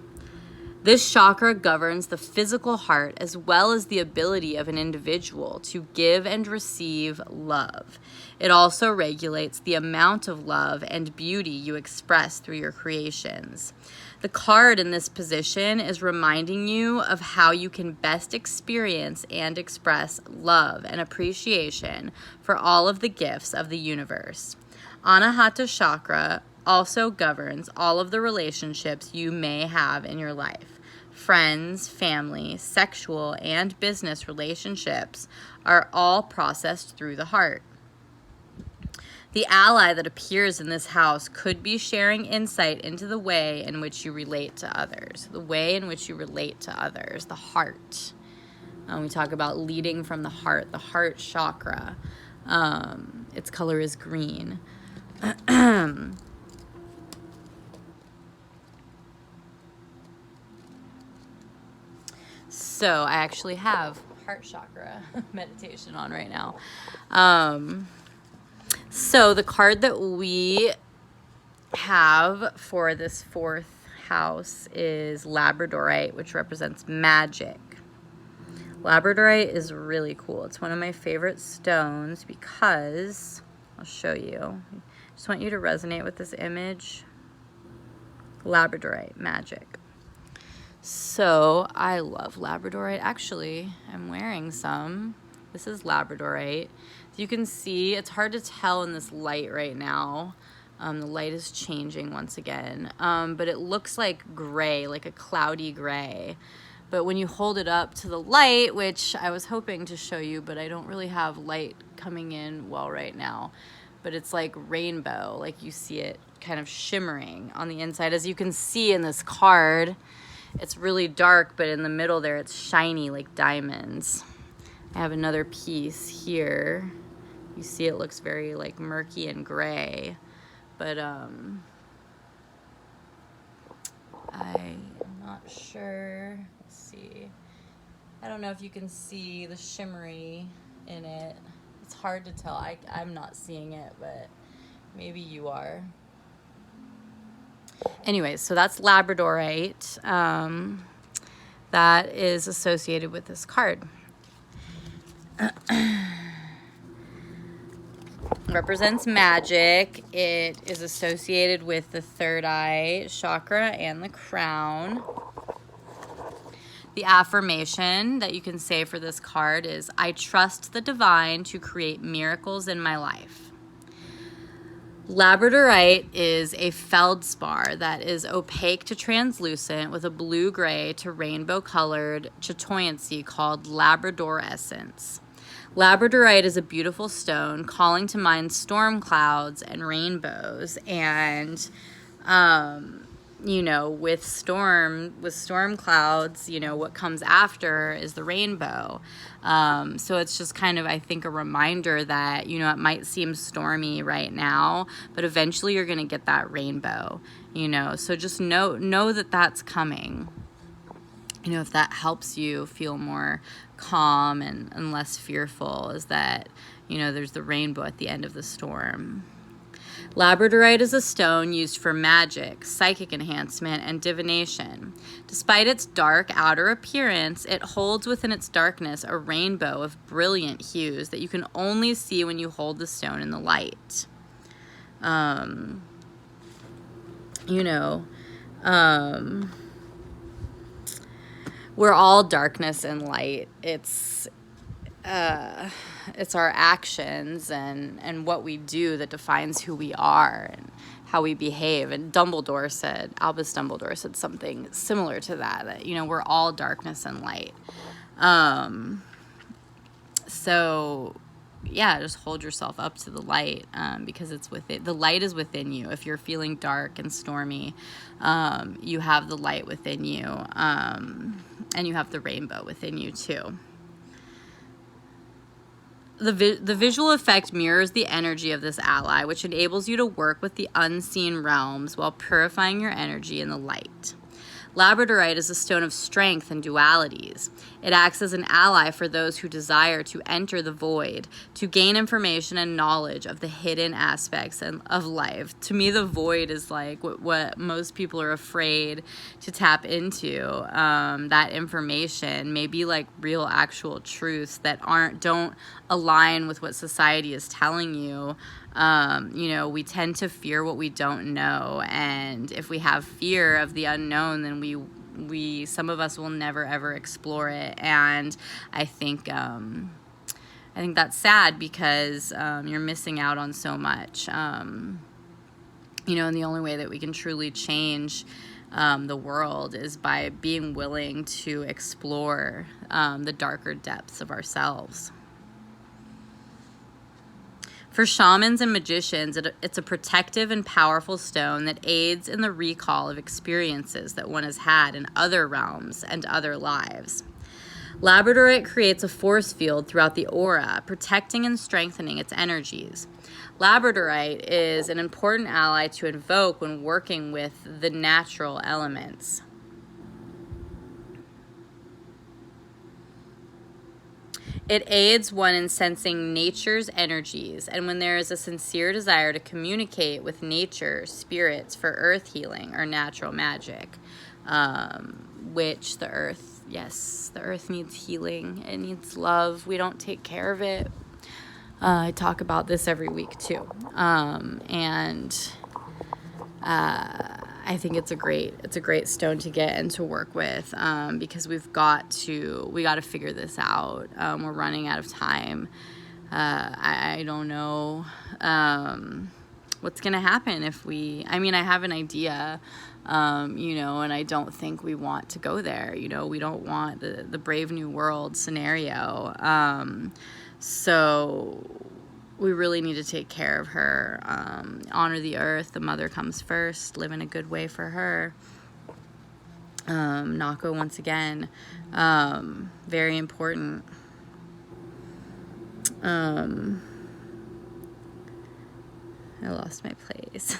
This chakra governs the physical heart as well as the ability of an individual to give and receive love. It also regulates the amount of love and beauty you express through your creations. The card in this position is reminding you of how you can best experience and express love and appreciation for all of the gifts of the universe. Anahata chakra also governs all of the relationships you may have in your life. Friends, family, sexual, and business relationships are all processed through the heart. The ally that appears in this house could be sharing insight into the way in which you relate to others. The way in which you relate to others, the heart. We talk about leading from the heart chakra. Its color is green. So I actually have heart chakra meditation on right now. So the card that we have for this 4th house is Labradorite, which represents magic. Labradorite is really cool. It's one of my favorite stones because, I'll show you. I just want you to resonate with this image. Labradorite, magic. So I love Labradorite. Actually, I'm wearing some. This is Labradorite. You can see, it's hard to tell in this light right now, The light is changing once again, but it looks like gray, like a cloudy gray. But when you hold it up to the light, which I was hoping to show you, but I don't really have light coming in well right now, but it's like rainbow, like you see it kind of shimmering on the inside. As you can see in this card, it's really dark, but in the middle there it's shiny like diamonds. I have another piece here. You see it looks very like murky and gray, but I'm not sure. Let's see. I don't know if you can see the shimmery in it. It's hard to tell. I'm not seeing it, but maybe you are. Anyways, so that's labradorite. That is associated with this card. Represents magic. It is associated with the third eye chakra and the crown. The affirmation that you can say for this card is, I trust the divine to create miracles in my life. Labradorite is a feldspar that is opaque to translucent with a blue-gray to rainbow-colored chatoyancy called labradorescence. Labradorite is a beautiful stone calling to mind storm clouds and rainbows, and you know, with storm clouds, you know, what comes after is the rainbow. So it's just kind of, I think, a reminder that, you know, it might seem stormy right now, but eventually you're going to get that rainbow, you know. So just know that that's coming. You know, if that helps you feel more calm and less fearful, is that, you know, there's the rainbow at the end of the storm. Labradorite is a stone used for magic, psychic enhancement, and divination. Despite its dark outer appearance, it holds within its darkness a rainbow of brilliant hues that you can only see when you hold the stone in the light. You know, we're all darkness and light. It's our actions and what we do that defines who we are and how we behave. And Albus Dumbledore said something similar to that, you know, we're all darkness and light. So yeah, just hold yourself up to the light, because the light is within you. If you're feeling dark and stormy, you have the light within you, and you have the rainbow within you too. The visual effect mirrors the energy of this ally, which enables you to work with the unseen realms while purifying your energy in the light. Labradorite is a stone of strength and dualities. It acts as an ally for those who desire to enter the void, to gain information and knowledge of the hidden aspects of life. To me, the void is like what most people are afraid to tap into. That information may be like real, actual truths that don't align with what society is telling you. You know, we tend to fear what we don't know, and if we have fear of the unknown, then some of us will never ever explore it. And I think that's sad, because you're missing out on so much. You know, and the only way that we can truly change the world is by being willing to explore the darker depths of ourselves. For shamans and magicians, it's a protective and powerful stone that aids in the recall of experiences that one has had in other realms and other lives. Labradorite creates a force field throughout the aura, protecting and strengthening its energies. Labradorite is an important ally to invoke when working with the natural elements. It aids one in sensing nature's energies, and when there is a sincere desire to communicate with nature, spirits for earth healing or natural magic, which the earth needs healing. It needs love. We don't take care of it. I talk about this every week too, and I think it's a great stone to get and to work with, because we got to figure this out. We're running out of time. I don't know what's going to happen if we, I mean, I have an idea, you know, and I don't think we want to go there. You know, we don't want the Brave New World scenario. So we really need to take care of her, honor the earth. The mother comes first, live in a good way for her. Nako, once again, very important. I lost my place.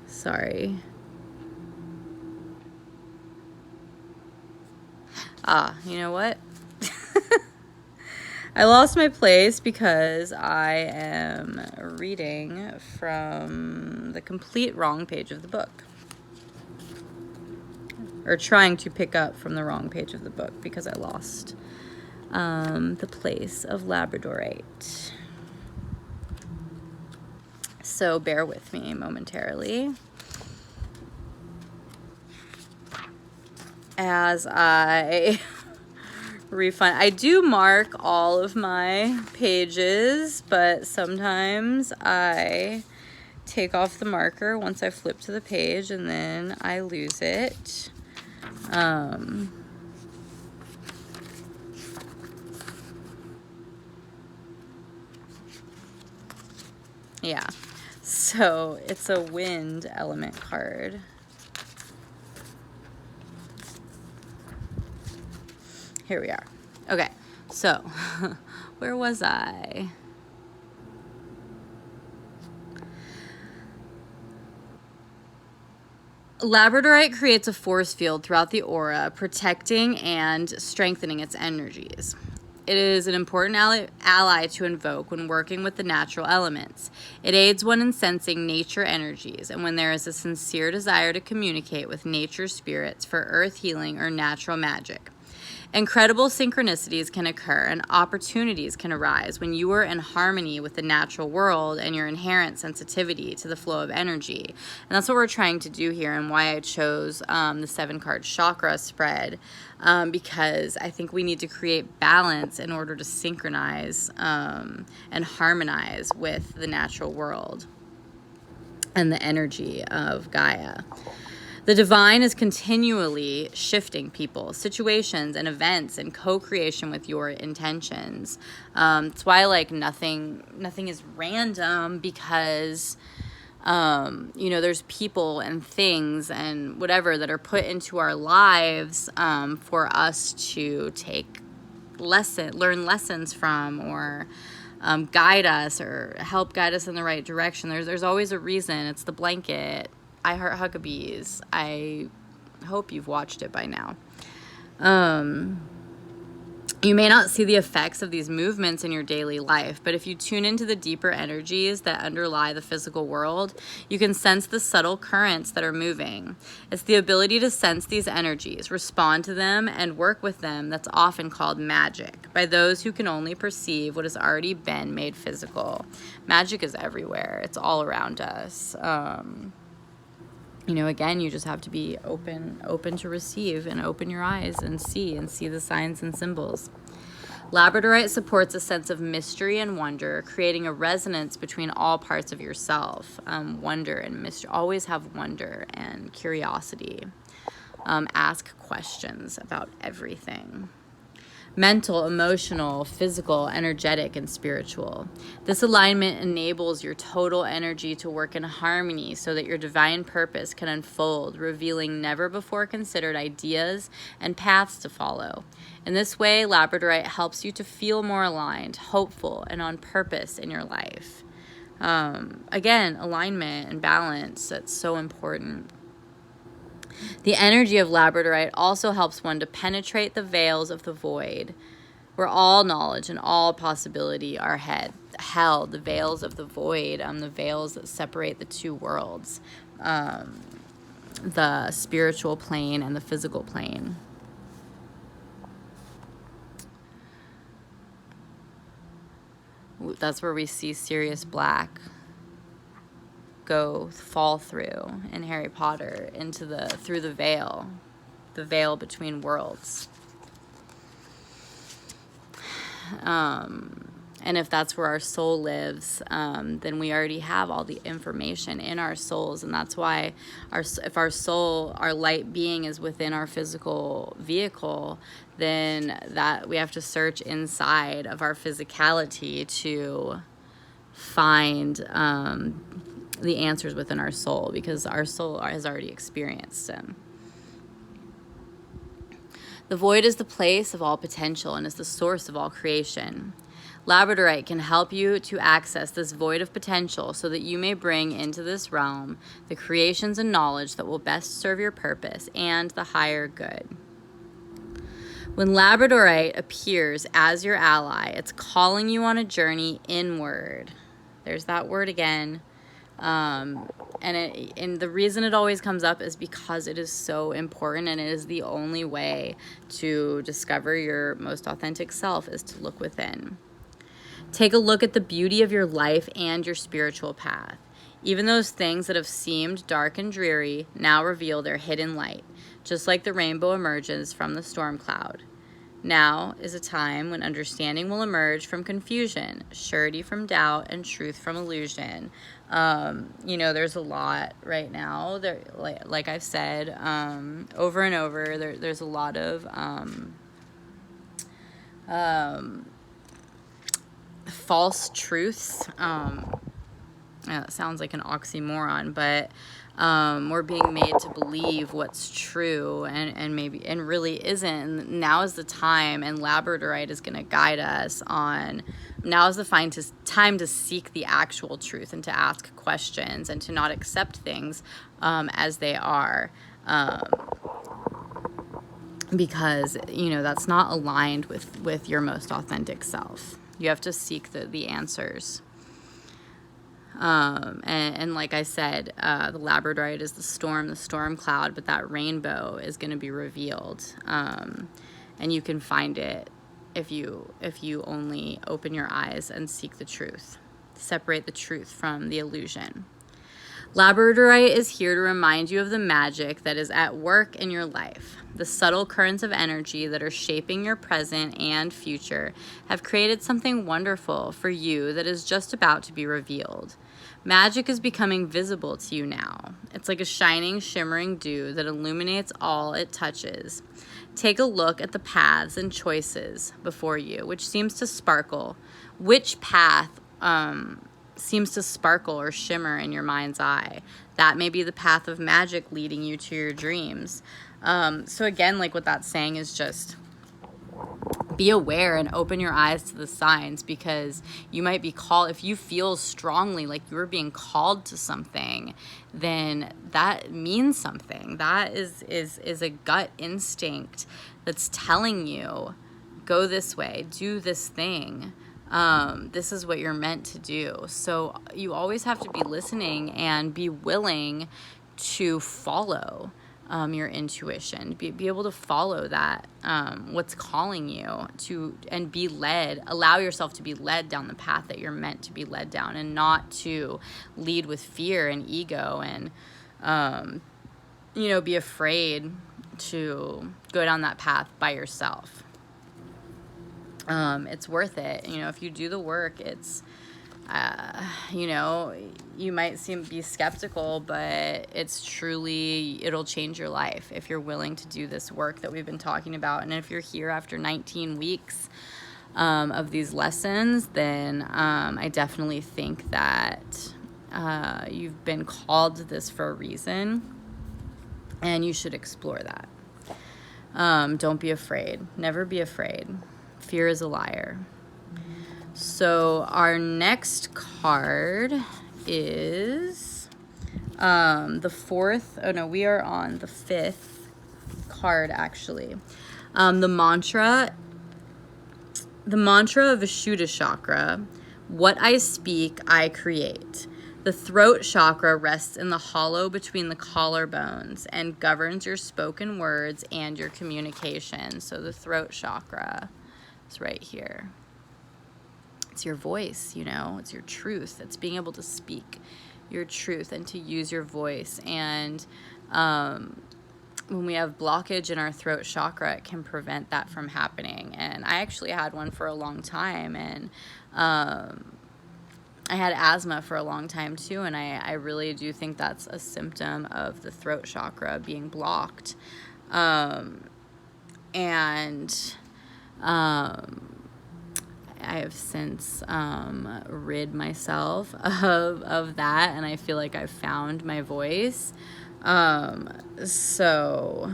Sorry. You know what? I lost my place because I am reading from the complete wrong page of the book. Or trying to pick up from the wrong page of the book because I lost the place of Labradorite. So bear with me momentarily as I refine. I do mark all of my pages, but sometimes I take off the marker once I flip to the page and then I lose it. Yeah, so it's a wind element card. Here we are. Okay, so where was I? Labradorite creates a force field throughout the aura, protecting and strengthening its energies. It is an important ally to invoke when working with the natural elements. It aids one in sensing nature energies and when there is a sincere desire to communicate with nature spirits for earth healing or natural magic. Incredible synchronicities can occur and opportunities can arise when you are in harmony with the natural world and your inherent sensitivity to the flow of energy. And that's what we're trying to do here and why I chose the 7-card chakra spread, because I think we need to create balance in order to synchronize and harmonize with the natural world and the energy of Gaia. The divine is continually shifting people, situations, and events in co-creation with your intentions. It's why, like, nothing is random because, you know, there's people and things and whatever that are put into our lives for us to learn lessons from or guide us or help guide us in the right direction. There's always a reason. It's the blanket. I Heart Huckabees. I hope you've watched it by now. You may not see the effects of these movements in your daily life, but if you tune into the deeper energies that underlie the physical world, you can sense the subtle currents that are moving. It's the ability to sense these energies, respond to them, and work with them that's often called magic by those who can only perceive what has already been made physical. Magic is everywhere. It's all around us. You know, again, you just have to be open to receive and open your eyes and see the signs and symbols. Labradorite supports a sense of mystery and wonder, creating a resonance between all parts of yourself. Wonder and mystery. Always have wonder and curiosity. Ask questions about everything. Mental, emotional, physical, energetic, and spiritual. This alignment enables your total energy to work in harmony so that your divine purpose can unfold, revealing never before considered ideas and paths to follow. In this way, Labradorite helps you to feel more aligned, hopeful, and on purpose in your life. Again, alignment and balance, that's so important. The energy of Labradorite also helps one to penetrate the veils of the void, where all knowledge and all possibility are held. The veils of the void, the veils that separate the two worlds, the spiritual plane and the physical plane. That's where we see Sirius Black fall through in Harry Potter through the veil between worlds. And if that's where our soul lives, then we already have all the information in our souls. And that's why if our soul, our light being is within our physical vehicle, then that we have to search inside of our physicality to find the answers within our soul, because our soul has already experienced them. The void is the place of all potential and is the source of all creation. Labradorite can help you to access this void of potential so that you may bring into this realm the creations and knowledge that will best serve your purpose and the higher good. When Labradorite appears as your ally, it's calling you on a journey inward. There's that word again. And the reason it always comes up is because it is so important, and it is the only way to discover your most authentic self is to look within. Take a look at the beauty of your life and your spiritual path. Even those things that have seemed dark and dreary now reveal their hidden light, just like the rainbow emerges from the storm cloud. Now is a time when understanding will emerge from confusion, surety from doubt, and truth from illusion. There's a lot right now. There, like I've said over and over, there's a lot of false truths. It sounds like an oxymoron, but we're being made to believe what's true and really isn't. And now is the time, and Labradorite is going to guide us on. Now is the time to seek the actual truth and to ask questions and to not accept things as they are, because that's not aligned with your most authentic self. You have to seek the answers. And like I said, the Labradorite is the storm cloud, but that rainbow is going to be revealed. And you can find it if you only open your eyes and seek the truth. Separate the truth from the illusion. Labradorite is here to remind you of the magic that is at work in your life. The subtle currents of energy that are shaping your present and future have created something wonderful for you that is just about to be revealed. Magic is becoming visible to you now. It's like a shining, shimmering dew that illuminates all it touches. Take a look at the paths and choices before you, which seems to sparkle. Which path seems to sparkle or shimmer in your mind's eye? That may be the path of magic leading you to your dreams. So again, like what that's saying is just be aware and open your eyes to the signs, because you might be called. If you feel strongly like you're being called to something, then that means something. That is a gut instinct that's telling you, go this way, do this thing. This is what you're meant to do. So you always have to be listening and be willing to follow your intuition, be able to follow that, what's calling you to, and be led, allow yourself to be led down the path that you're meant to be led down, and not to lead with fear and ego and, be afraid to go down that path by yourself. It's worth it. If you do the work, it's, you might be skeptical, but it'll change your life if you're willing to do this work that we've been talking about. And if you're here after 19 weeks of these lessons, then I definitely think that you've been called to this for a reason, and you should explore that. Don't be afraid. Never be afraid. Fear is a liar. So our next card is the fourth. Oh no, we are on the fifth card actually. The mantra of Vishuddha chakra. What I speak, I create. The throat chakra rests in the hollow between the collarbones and governs your spoken words and your communication. So the throat chakra is right here. It's your voice, it's your truth. It's being able to speak your truth and to use your voice. And when we have blockage in our throat chakra, it can prevent that from happening. And I actually had one for a long time, and I had asthma for a long time too, and I really do think that's a symptom of the throat chakra being blocked. And I have since rid myself of that, and I feel like I've found my voice. So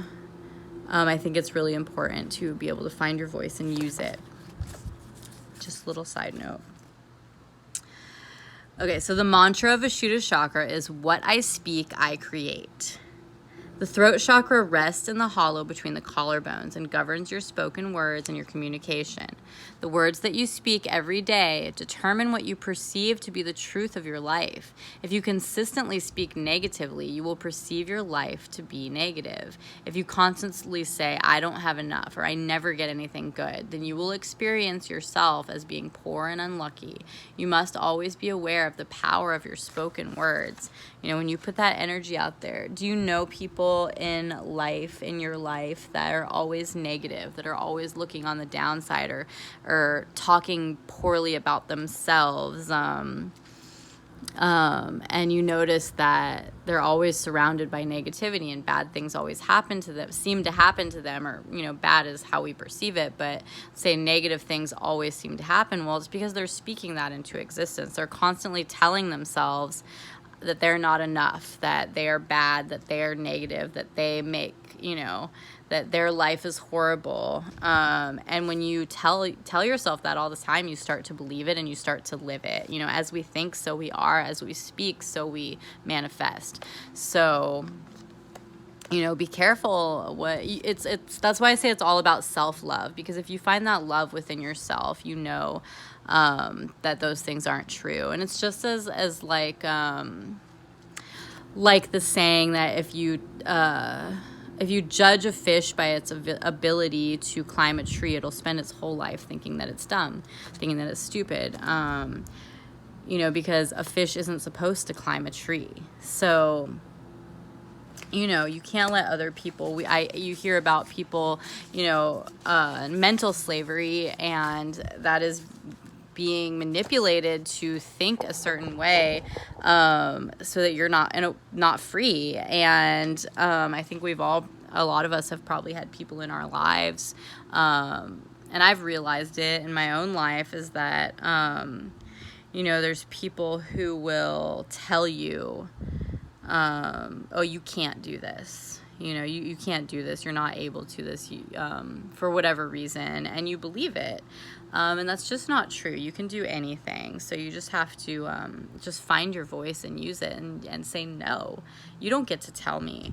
I think it's really important to be able to find your voice and use it. Just a little side note. Okay, so the mantra of Vishuddha chakra is, what I speak, I create. The throat chakra rests in the hollow between the collarbones and governs your spoken words and your communication. The words that you speak every day determine what you perceive to be the truth of your life. If you consistently speak negatively, you will perceive your life to be negative. If you constantly say, I don't have enough, or I never get anything good, then you will experience yourself as being poor and unlucky. You must always be aware of the power of your spoken words. You know, when you put that energy out there, do you know people in your life that are always negative, that are always looking on the downside, or talking poorly about themselves, and you notice that they're always surrounded by negativity and bad things always seem to happen to them, or, you know, bad is how we perceive it, but say negative things always seem to happen. Well, it's because they're speaking that into existence. They're constantly telling themselves that they're not enough, that they are bad, that they are negative, that they make, you know, that their life is horrible. And when you tell yourself that all the time, you start to believe it and you start to live it. You know, as we think, so we are. As we speak, so we manifest. So, you know, be careful. That's why I say it's all about self-love, because if you find that love within yourself, you know that those things aren't true. And it's just as like the saying that if you judge a fish by its ability to climb a tree, it'll spend its whole life thinking that it's dumb, thinking that it's stupid. You know, because a fish isn't supposed to climb a tree. So, you know, you can't let other people, you hear about people, you know, mental slavery, and that is being manipulated to think a certain way, so that you're not free. And I think a lot of us have probably had people in our lives, and I've realized it in my own life, is that, you know, there's people who will tell you, oh, you can't do this. You know, you can't do this. You're not able to this, for whatever reason, and you believe it. And that's just not true. You can do anything. So you just have to just find your voice and use it, and say no. You don't get to tell me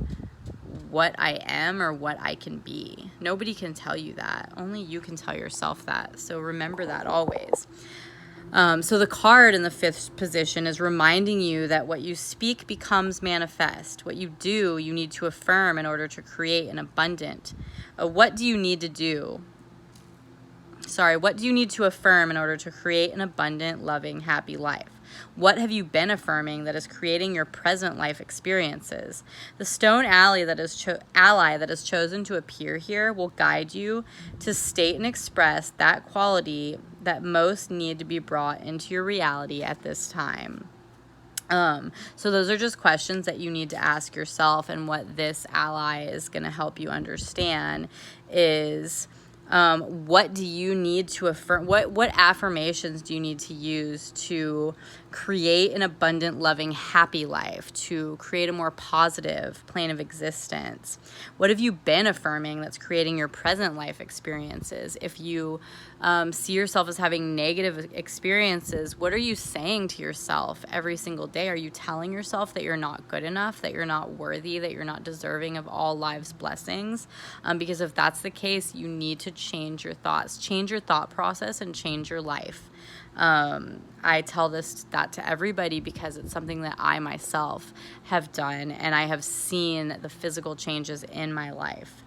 what I am or what I can be. Nobody can tell you that. Only you can tell yourself that. So remember that always. So the card in the 5th position is reminding you that what you speak becomes manifest. What you do, you need to affirm in order to create an abundant. What do you need to affirm in order to create an abundant, loving, happy life? What have you been affirming that is creating your present life experiences? The stone ally that is chosen to appear here will guide you to state and express that quality that most need to be brought into your reality at this time. So those are just questions that you need to ask yourself, and what this ally is going to help you understand is, what do you need to affirm? What affirmations do you need to use to create an abundant, loving, happy life, to create a more positive plane of existence? What have you been affirming that's creating your present life experiences? If you see yourself as having negative experiences, what are you saying to yourself every single day? Are you telling yourself that you're not good enough, that you're not worthy, that you're not deserving of all life's blessings? Because if that's the case, you need to change your thoughts, change your thought process, and change your life. I tell that to everybody because it's something that I myself have done, and I have seen the physical changes in my life.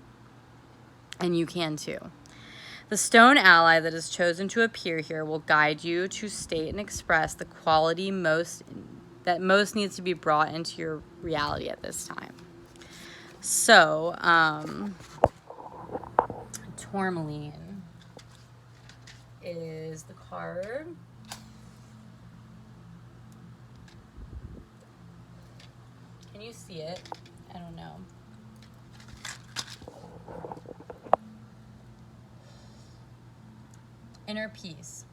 And you can too. The stone ally that is chosen to appear here will guide you to state and express the quality that most needs to be brought into your reality at this time. So, tourmaline is the card. Can you see it? I don't know. Inner peace.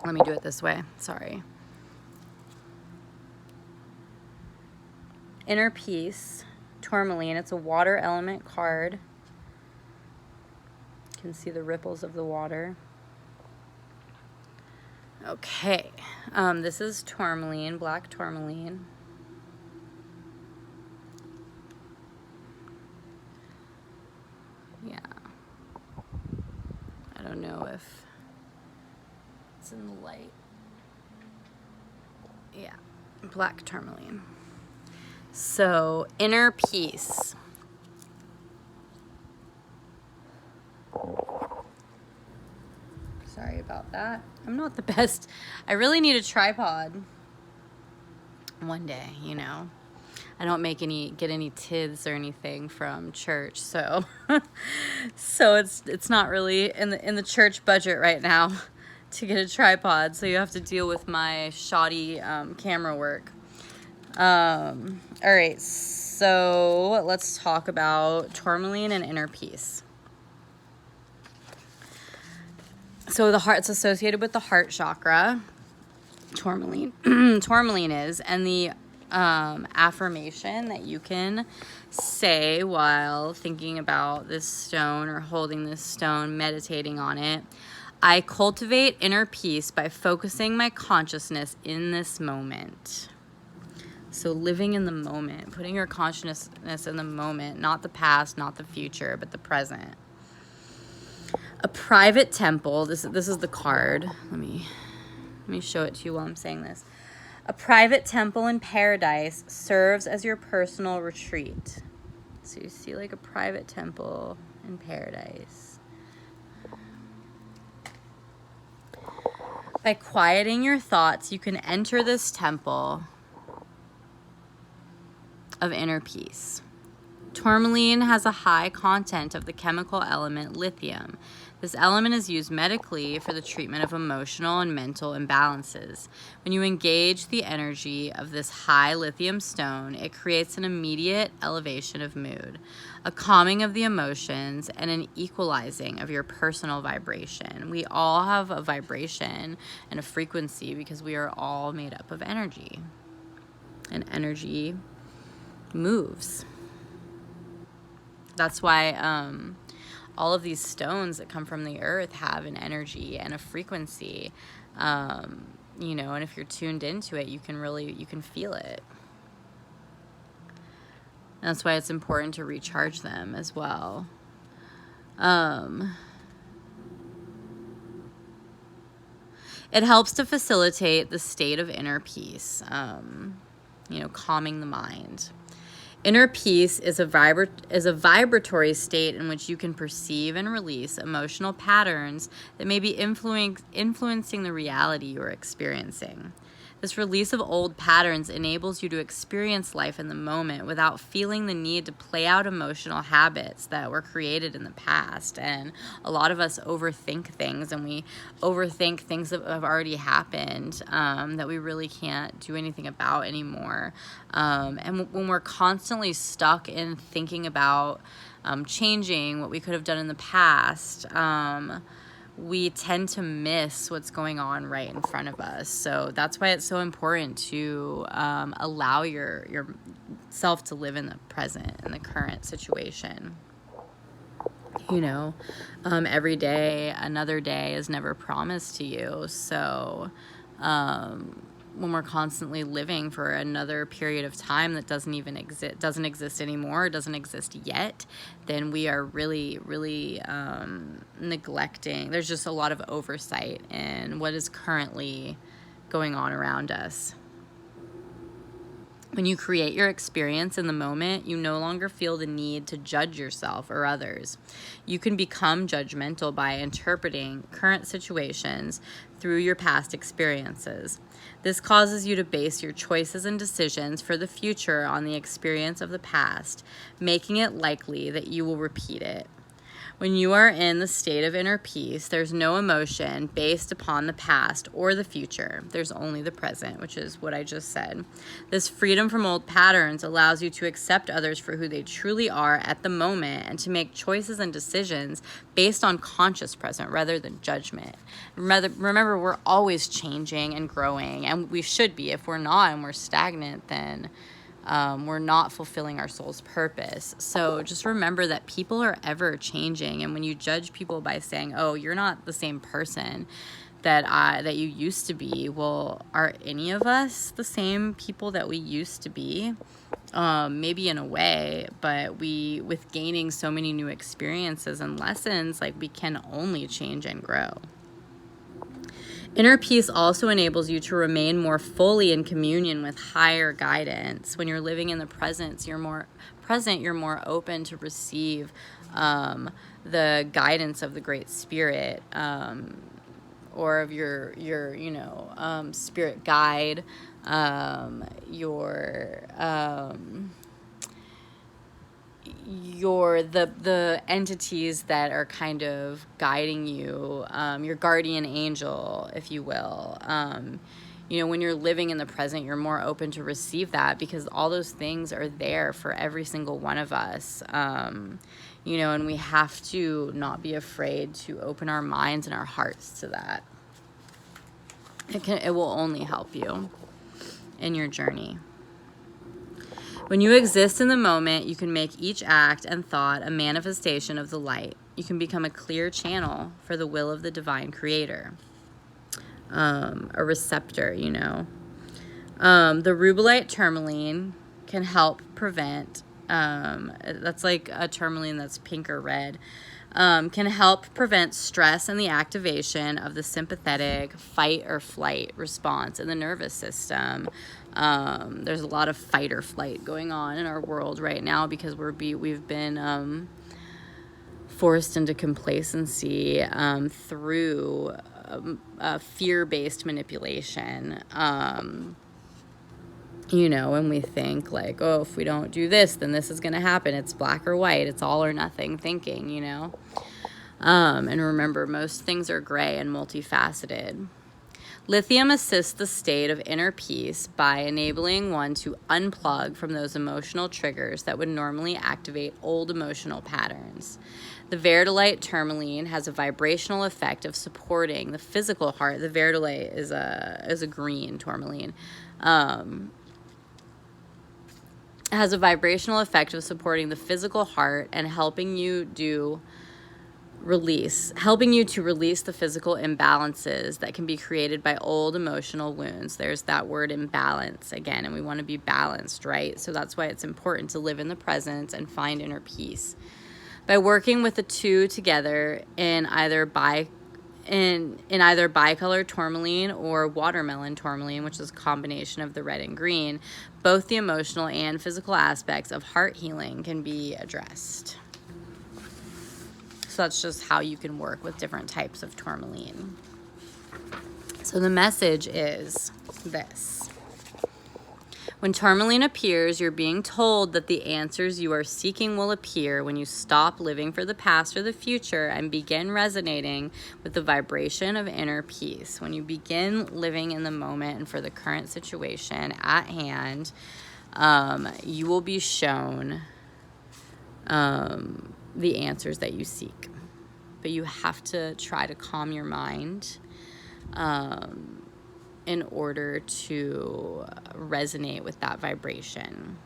Let me do it this way. Sorry. Inner peace, tourmaline. It's a water element card. You can see the ripples of the water. Okay. This is tourmaline, black tourmaline. Yeah. I don't know if it's in the light. Yeah, black tourmaline. So, inner peace. Sorry about that. I'm not the best. I really need a tripod one day, you know. I don't get any tithes or anything from church, so so it's not really in the church budget right now to get a tripod. So you have to deal with my shoddy camera work. All right, so let's talk about tourmaline and inner peace. So the heart's associated with the heart chakra. Tourmaline, tourmaline is, and the affirmation that you can say while thinking about this stone or holding this stone, meditating on it. I cultivate inner peace by focusing my consciousness in this moment. So living in the moment, putting your consciousness in the moment, not the past, not the future, but the present. A private temple, this is the card. Let me show it to you while I'm saying this. A private temple in paradise serves as your personal retreat. So you see like a private temple in paradise. By quieting your thoughts, you can enter this temple of inner peace. Tourmaline has a high content of the chemical element lithium. This element is used medically for the treatment of emotional and mental imbalances. When you engage the energy of this high lithium stone, it creates an immediate elevation of mood, a calming of the emotions, and an equalizing of your personal vibration. We all have a vibration and a frequency because we are all made up of energy. And energy moves. That's why all of these stones that come from the earth have an energy and a frequency, you know, and if you're tuned into it, you can feel it. And that's why it's important to recharge them as well. It helps to facilitate the state of inner peace, you know, calming the mind. Inner peace is a vibratory state in which you can perceive and release emotional patterns that may be influencing the reality you're experiencing. This release of old patterns enables you to experience life in the moment without feeling the need to play out emotional habits that were created in the past. And a lot of us overthink things, and we overthink things that have already happened that we really can't do anything about anymore. And when we're constantly stuck in thinking about changing what we could have done in the past, we tend to miss what's going on right in front of us. So that's why it's so important to allow yourself to live in the present, in the current situation. You know, every day, another day is never promised to you. So when we're constantly living for another period of time that doesn't exist anymore, doesn't exist yet, then we are really, really neglecting. There's just a lot of oversight in what is currently going on around us. When you create your experience in the moment, you no longer feel the need to judge yourself or others. You can become judgmental by interpreting current situations through your past experiences. This causes you to base your choices and decisions for the future on the experience of the past, making it likely that you will repeat it. When you are in the state of inner peace, there's no emotion based upon the past or the future. There's only the present, which is what I just said. This freedom from old patterns allows you to accept others for who they truly are at the moment and to make choices and decisions based on conscious present rather than judgment. Remember, we're always changing and growing, and we should be. If we're not and we're stagnant, then we're not fulfilling our soul's purpose. So just remember that people are ever changing. And when you judge people by saying, oh, you're not the same person that you used to be, well, are any of us the same people that we used to be? Maybe in a way, but with gaining so many new experiences and lessons, like, we can only change and grow. Inner peace also enables you to remain more fully in communion with higher guidance. When you're living in the present, you're more open to receive the guidance of the Great Spirit, or of your spirit guide, the entities that are kind of guiding you, your guardian angel, if you will. When you're living in the present, you're more open to receive that because all those things are there for every single one of us. And we have to not be afraid to open our minds and our hearts to that. It will only help you in your journey. When you exist in the moment, you can make each act and thought a manifestation of the light. You can become a clear channel for the will of the divine creator. A receptor, The rubellite tourmaline can help prevent, that's like a tourmaline that's pink or red, can help prevent stress and the activation of the sympathetic fight or flight response in the nervous system. There's a lot of fight or flight going on in our world right now because we've been forced into complacency through fear-based manipulation. And we think like, oh, if we don't do this, then this is going to happen. It's black or white. It's all or nothing thinking, And remember, most things are gray and multifaceted. Lithium assists the state of inner peace by enabling one to unplug from those emotional triggers that would normally activate old emotional patterns. The verdolite tourmaline has a vibrational effect of supporting the physical heart. The verdolite is a green tourmaline. Has a vibrational effect of supporting the physical heart and helping you to release the physical imbalances that can be created by old emotional wounds. There's that word imbalance again, and we want to be balanced, right? So that's why it's important to live in the present and find inner peace. By working with the two together in either bicolor tourmaline or watermelon tourmaline, which is a combination of the red and green, both the emotional and physical aspects of heart healing can be addressed. So that's just how you can work with different types of tourmaline. So the message is this. When tourmaline appears, you're being told that the answers you are seeking will appear when you stop living for the past or the future and begin resonating with the vibration of inner peace. When you begin living in the moment and for the current situation at hand, you will be shown the answers that you seek. But you have to try to calm your mind in order to resonate with that vibration.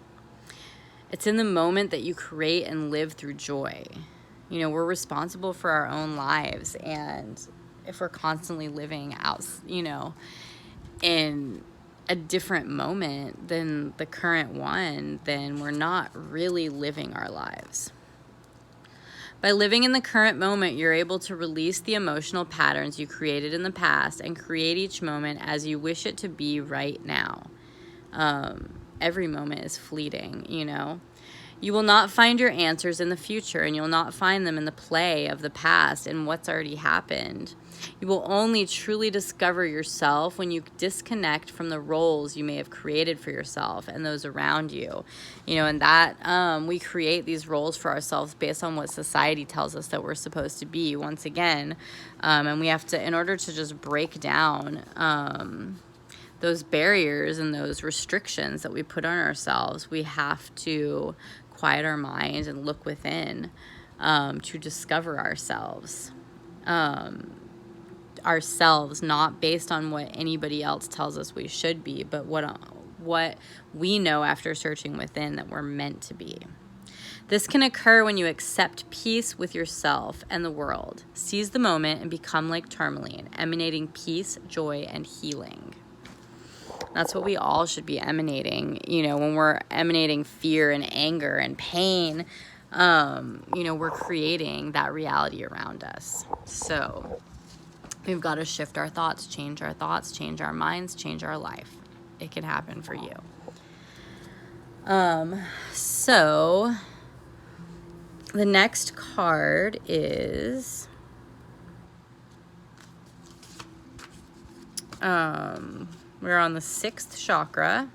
It's in the moment that you create and live through joy. We're responsible for our own lives, and if we're constantly living out, in a different moment than the current one, then we're not really living our lives. By living in the current moment, you're able to release the emotional patterns you created in the past and create each moment as you wish it to be right now. every moment is fleeting, you know. You will not find your answers in the future, and you'll not find them in the play of the past and what's already happened. You will only truly discover yourself when you disconnect from the roles you may have created for yourself and those around you. You know, and that we create these roles for ourselves based on what society tells us that we're supposed to be, once again. And we have to, in order to just break down those barriers and those restrictions that we put on ourselves, we have to quiet our minds and look within to discover ourselves. Ourselves, not based on what anybody else tells us we should be, but what we know after searching within that we're meant to be. This can occur when you accept peace with yourself and the world. Seize the moment and become like tourmaline, emanating peace, joy, and healing. That's what we all should be emanating. You know, when we're emanating fear and anger and pain, you know, we're creating that reality around us. So we've got to shift our thoughts, change our minds, change our life. It can happen for you. So the next card is we're on the 6th chakra.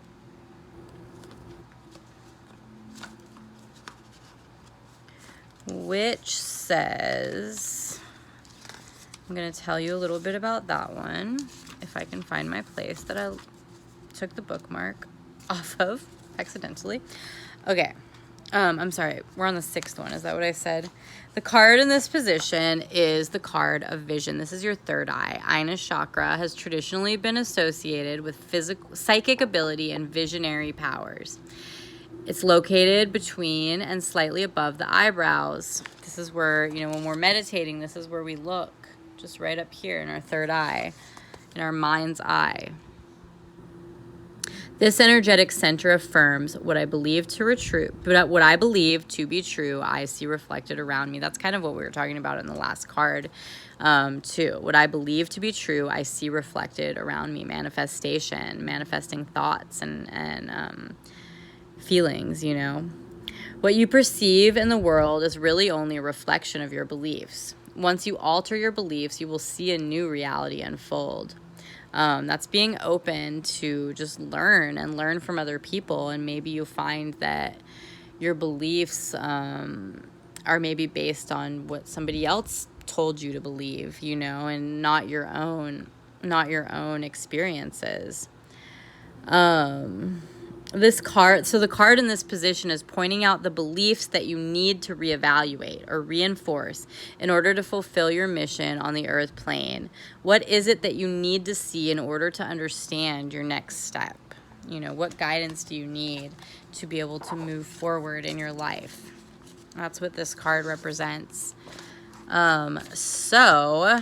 Which says, I'm going to tell you a little bit about that one, if I can find my place that I took the bookmark off of accidentally. Okay. I'm sorry. We're on the 6th one. Is that what I said? The card in this position is the card of vision. This is your third eye. Ajna chakra has traditionally been associated with psychic ability and visionary powers. It's located between and slightly above the eyebrows. This is where, you know, when we're meditating, this is where we look. Just right up here in our third eye, in our mind's eye. This energetic center affirms what I believe to be true, but what I believe to be true, I see reflected around me. That's kind of what we were talking about in the last card, too. What I believe to be true, I see reflected around me. Manifestation, manifesting thoughts and feelings, you know. What you perceive in the world is really only a reflection of your beliefs. Once you alter your beliefs, you will see a new reality unfold. That's being open to just learn from other people, and maybe you find that your beliefs are maybe based on what somebody else told you to believe, you know, and not your own experiences. This card, so the card in this position is pointing out the beliefs that you need to reevaluate or reinforce in order to fulfill your mission on the earth plane. What is it that you need to see in order to understand your next step? You know, what guidance do you need to be able to move forward in your life? That's what this card represents. So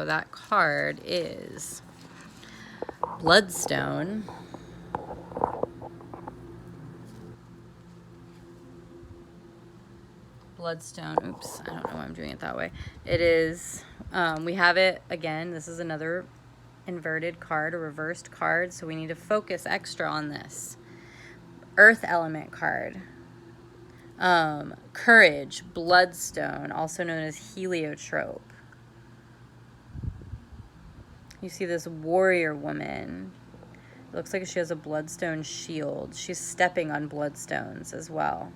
that card is Bloodstone. Bloodstone. Oops, I don't know why I'm doing it that way. It is, we have it again. This is another inverted card, a reversed card. So we need to focus extra on this. Earth element card. Courage, Bloodstone, also known as heliotrope. You see this warrior woman. It looks like she has a bloodstone shield. She's stepping on bloodstones as well.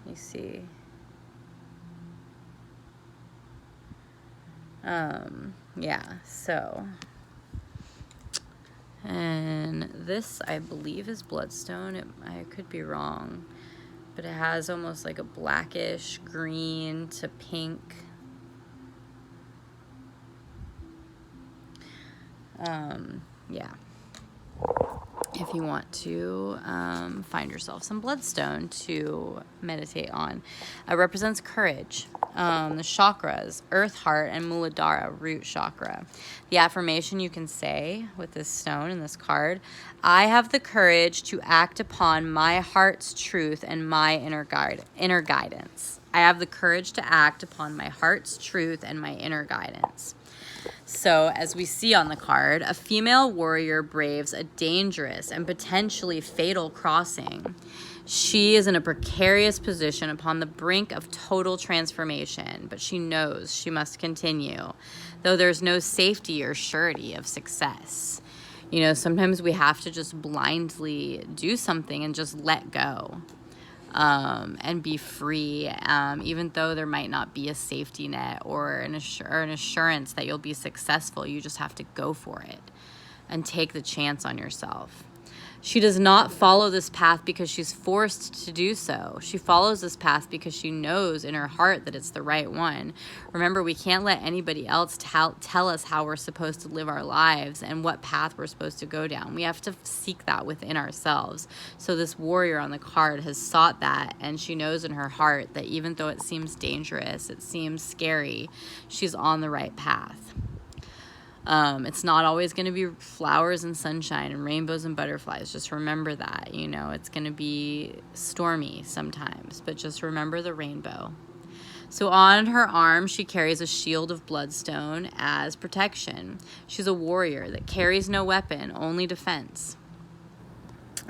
You see. Yeah, so. And this, I believe, is bloodstone. I could be wrong. But it has almost like a blackish green to pink. Yeah. If you want to find yourself some bloodstone to meditate on. It represents courage. the chakras, earth, heart, and Muladhara, root chakra. The affirmation you can say with this stone and this card: I have the courage to act upon my heart's truth and my inner guidance. I have the courage to act upon my heart's truth and my inner guidance. So, as we see on the card, a female warrior braves a dangerous and potentially fatal crossing. She is in a precarious position upon the brink of total transformation, but she knows she must continue, though there's no safety or surety of success. You know, sometimes we have to just blindly do something and just let go. And be free, even though there might not be a safety net or an assurance that you'll be successful. You just have to go for it and take the chance on yourself. She does not follow this path because she's forced to do so. She follows this path because she knows in her heart that it's the right one. Remember, we can't let anybody else tell us how we're supposed to live our lives and what path we're supposed to go down. We have to seek that within ourselves. So this warrior on the card has sought that, and she knows in her heart that even though it seems dangerous, it seems scary, she's on the right path. It's not always going to be flowers and sunshine and rainbows and butterflies. Just remember that, you know, it's going to be stormy sometimes, but just remember the rainbow. So on her arm, she carries a shield of bloodstone as protection. She's a warrior that carries no weapon, only defense.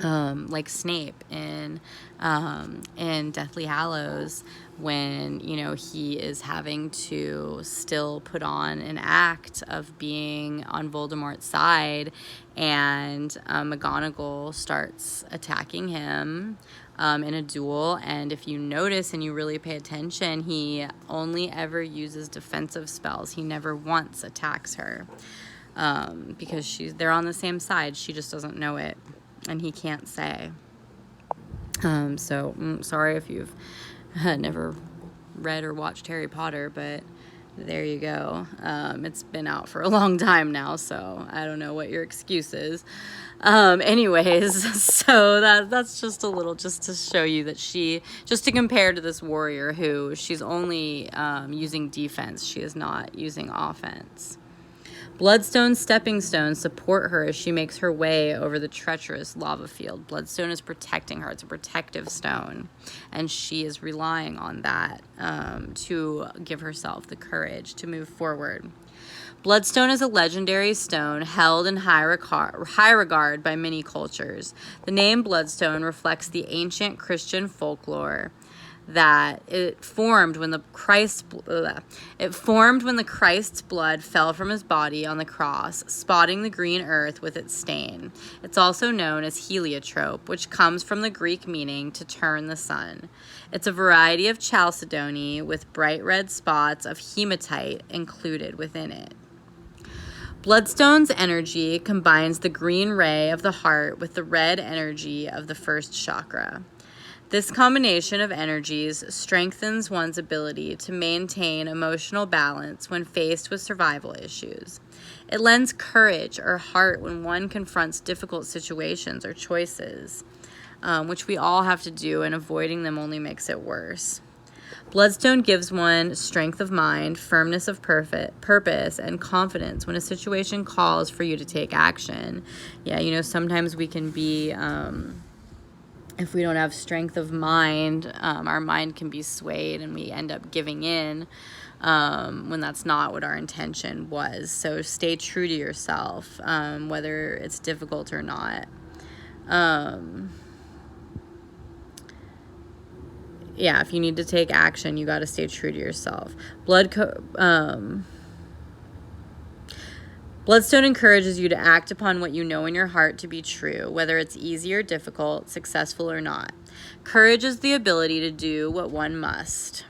Like Snape in Deathly Hallows, when, you know, he is having to still put on an act of being on Voldemort's side, and McGonagall starts attacking him in a duel. And if you notice and you really pay attention, he only ever uses defensive spells. He never once attacks her, because they're on the same side. She just doesn't know it, and he can't say. Sorry if you've never read or watched Harry Potter, but there you go. It's been out for a long time now, so I don't know what your excuse is. Anyways, so that's just a little, just to show you that just to compare to this warrior who she's only using defense. She is not using offense. Bloodstone stepping stones support her as she makes her way over the treacherous lava field. Bloodstone is protecting her. It's a protective stone, and she is relying on that to give herself the courage to move forward. Bloodstone is a legendary stone held in high regard by many cultures. The name Bloodstone reflects the ancient Christian folklore that it formed when the Christ's blood fell from his body on the cross, spotting the green earth with its stain. It's also known as heliotrope, which comes from the Greek meaning to turn the sun. It's a variety of chalcedony with bright red spots of hematite included within it. Bloodstone's energy combines the green ray of the heart with the red energy of the first chakra. This combination of energies strengthens one's ability to maintain emotional balance when faced with survival issues. It lends courage or heart when one confronts difficult situations or choices, which we all have to do, and avoiding them only makes it worse. Bloodstone gives one strength of mind, firmness of purpose, and confidence when a situation calls for you to take action. Yeah, you know, sometimes we can be... if we don't have strength of mind, our mind can be swayed and we end up giving in when that's not what our intention was. So stay true to yourself, whether it's difficult or not. If you need to take action, you got to stay true to yourself. Bloodstone encourages you to act upon what you know in your heart to be true, whether it's easy or difficult, successful or not. Courage is the ability to do what one must.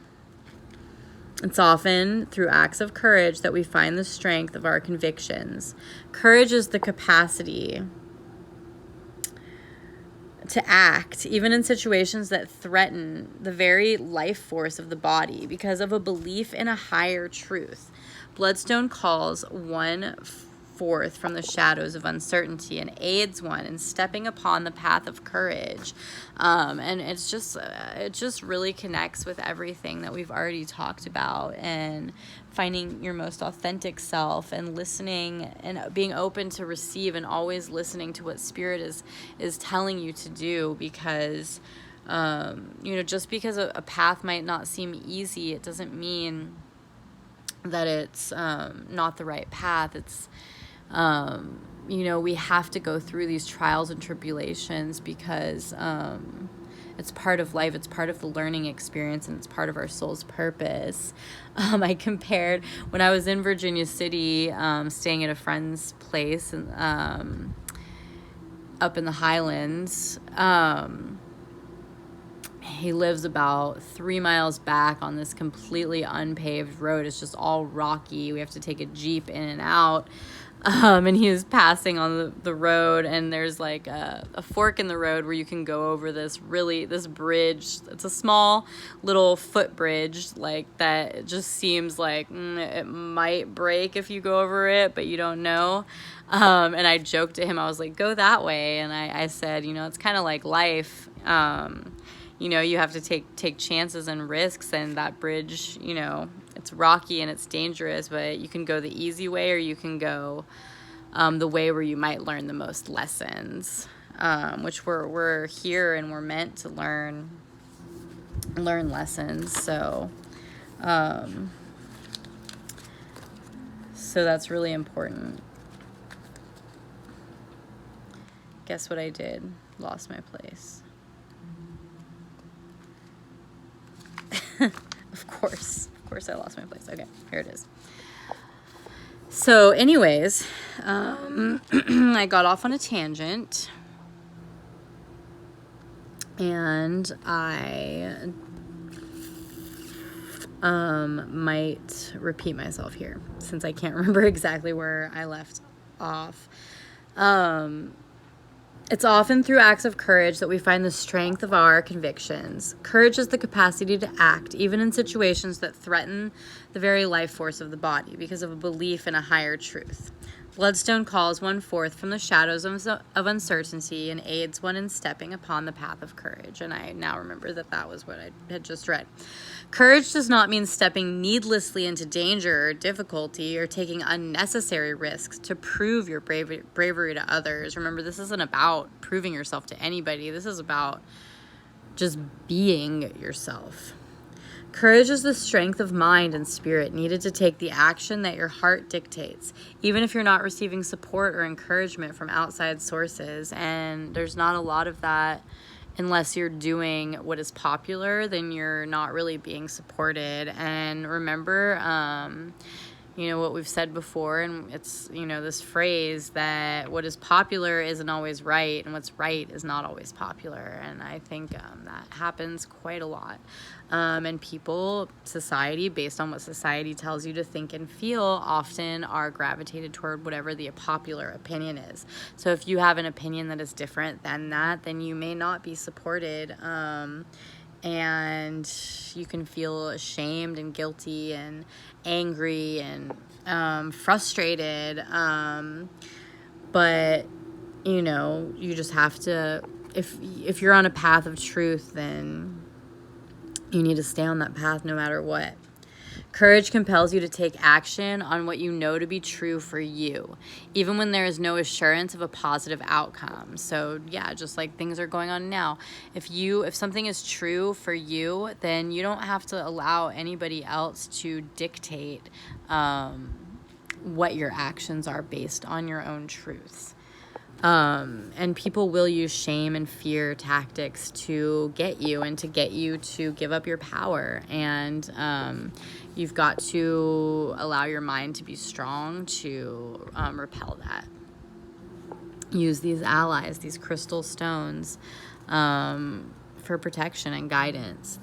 It's often through acts of courage that we find the strength of our convictions. Courage is the capacity to act, even in situations that threaten the very life force of the body, because of a belief in a higher truth. Bloodstone calls one forth from the shadows of uncertainty and aids one in stepping upon the path of courage. And it just really connects with everything that we've already talked about, and finding your most authentic self and listening and being open to receive, and always listening to what spirit is telling you to do. Because just because a path might not seem easy, it doesn't mean that it's not the right path. It's we have to go through these trials and tribulations because it's part of life. It's part of the learning experience, and it's part of our soul's purpose. I compared when I was in Virginia City, staying at a friend's place and up in the Highlands. He lives about 3 miles back on this completely unpaved road. It's just all rocky. We have to take a Jeep in and out. And he was passing on the road, and there's like a fork in the road where you can go over this bridge. It's a small little footbridge like that. It just seems like it might break if you go over it, but you don't know. And I joked to him, I was like, go that way. And I said, it's kind of like life. You have to take chances and risks, and that bridge, it's rocky and it's dangerous, but you can go the easy way, or you can go the way where you might learn the most lessons, which we're here and we're meant to learn lessons. So that's really important. Guess what I did? Lost my place. Of course I lost my place. Okay, here it is. So anyways, I got off on a tangent, and I might repeat myself here since I can't remember exactly where I left off. It's often through acts of courage that we find the strength of our convictions. Courage is the capacity to act, even in situations that threaten the very life force of the body, because of a belief in a higher truth. Bloodstone calls one forth from the shadows of uncertainty and aids one in stepping upon the path of courage. And I now remember that was what I had just read. Courage does not mean stepping needlessly into danger or difficulty, or taking unnecessary risks to prove your bravery to others. Remember, this isn't about proving yourself to anybody. This is about just being yourself. Courage is the strength of mind and spirit needed to take the action that your heart dictates, even if you're not receiving support or encouragement from outside sources. And there's not a lot of that unless you're doing what is popular, then you're not really being supported. And remember, what we've said before, and it's, this phrase that what is popular isn't always right, and what's right is not always popular. And I think that happens quite a lot. And society, based on what society tells you to think and feel, often are gravitated toward whatever the popular opinion is. So if you have an opinion that is different than that, then you may not be supported. And you can feel ashamed and guilty and angry and frustrated. But, you just have to, if you're on a path of truth, then you need to stay on that path no matter what. Courage compels you to take action on what you know to be true for you, even when there is no assurance of a positive outcome. So yeah, just like things are going on now. If something is true for you, then you don't have to allow anybody else to dictate what your actions are based on your own truths. And people will use shame and fear tactics to get you to give up your power. And you've got to allow your mind to be strong to repel that. Use these allies, these crystal stones, for protection and guidance.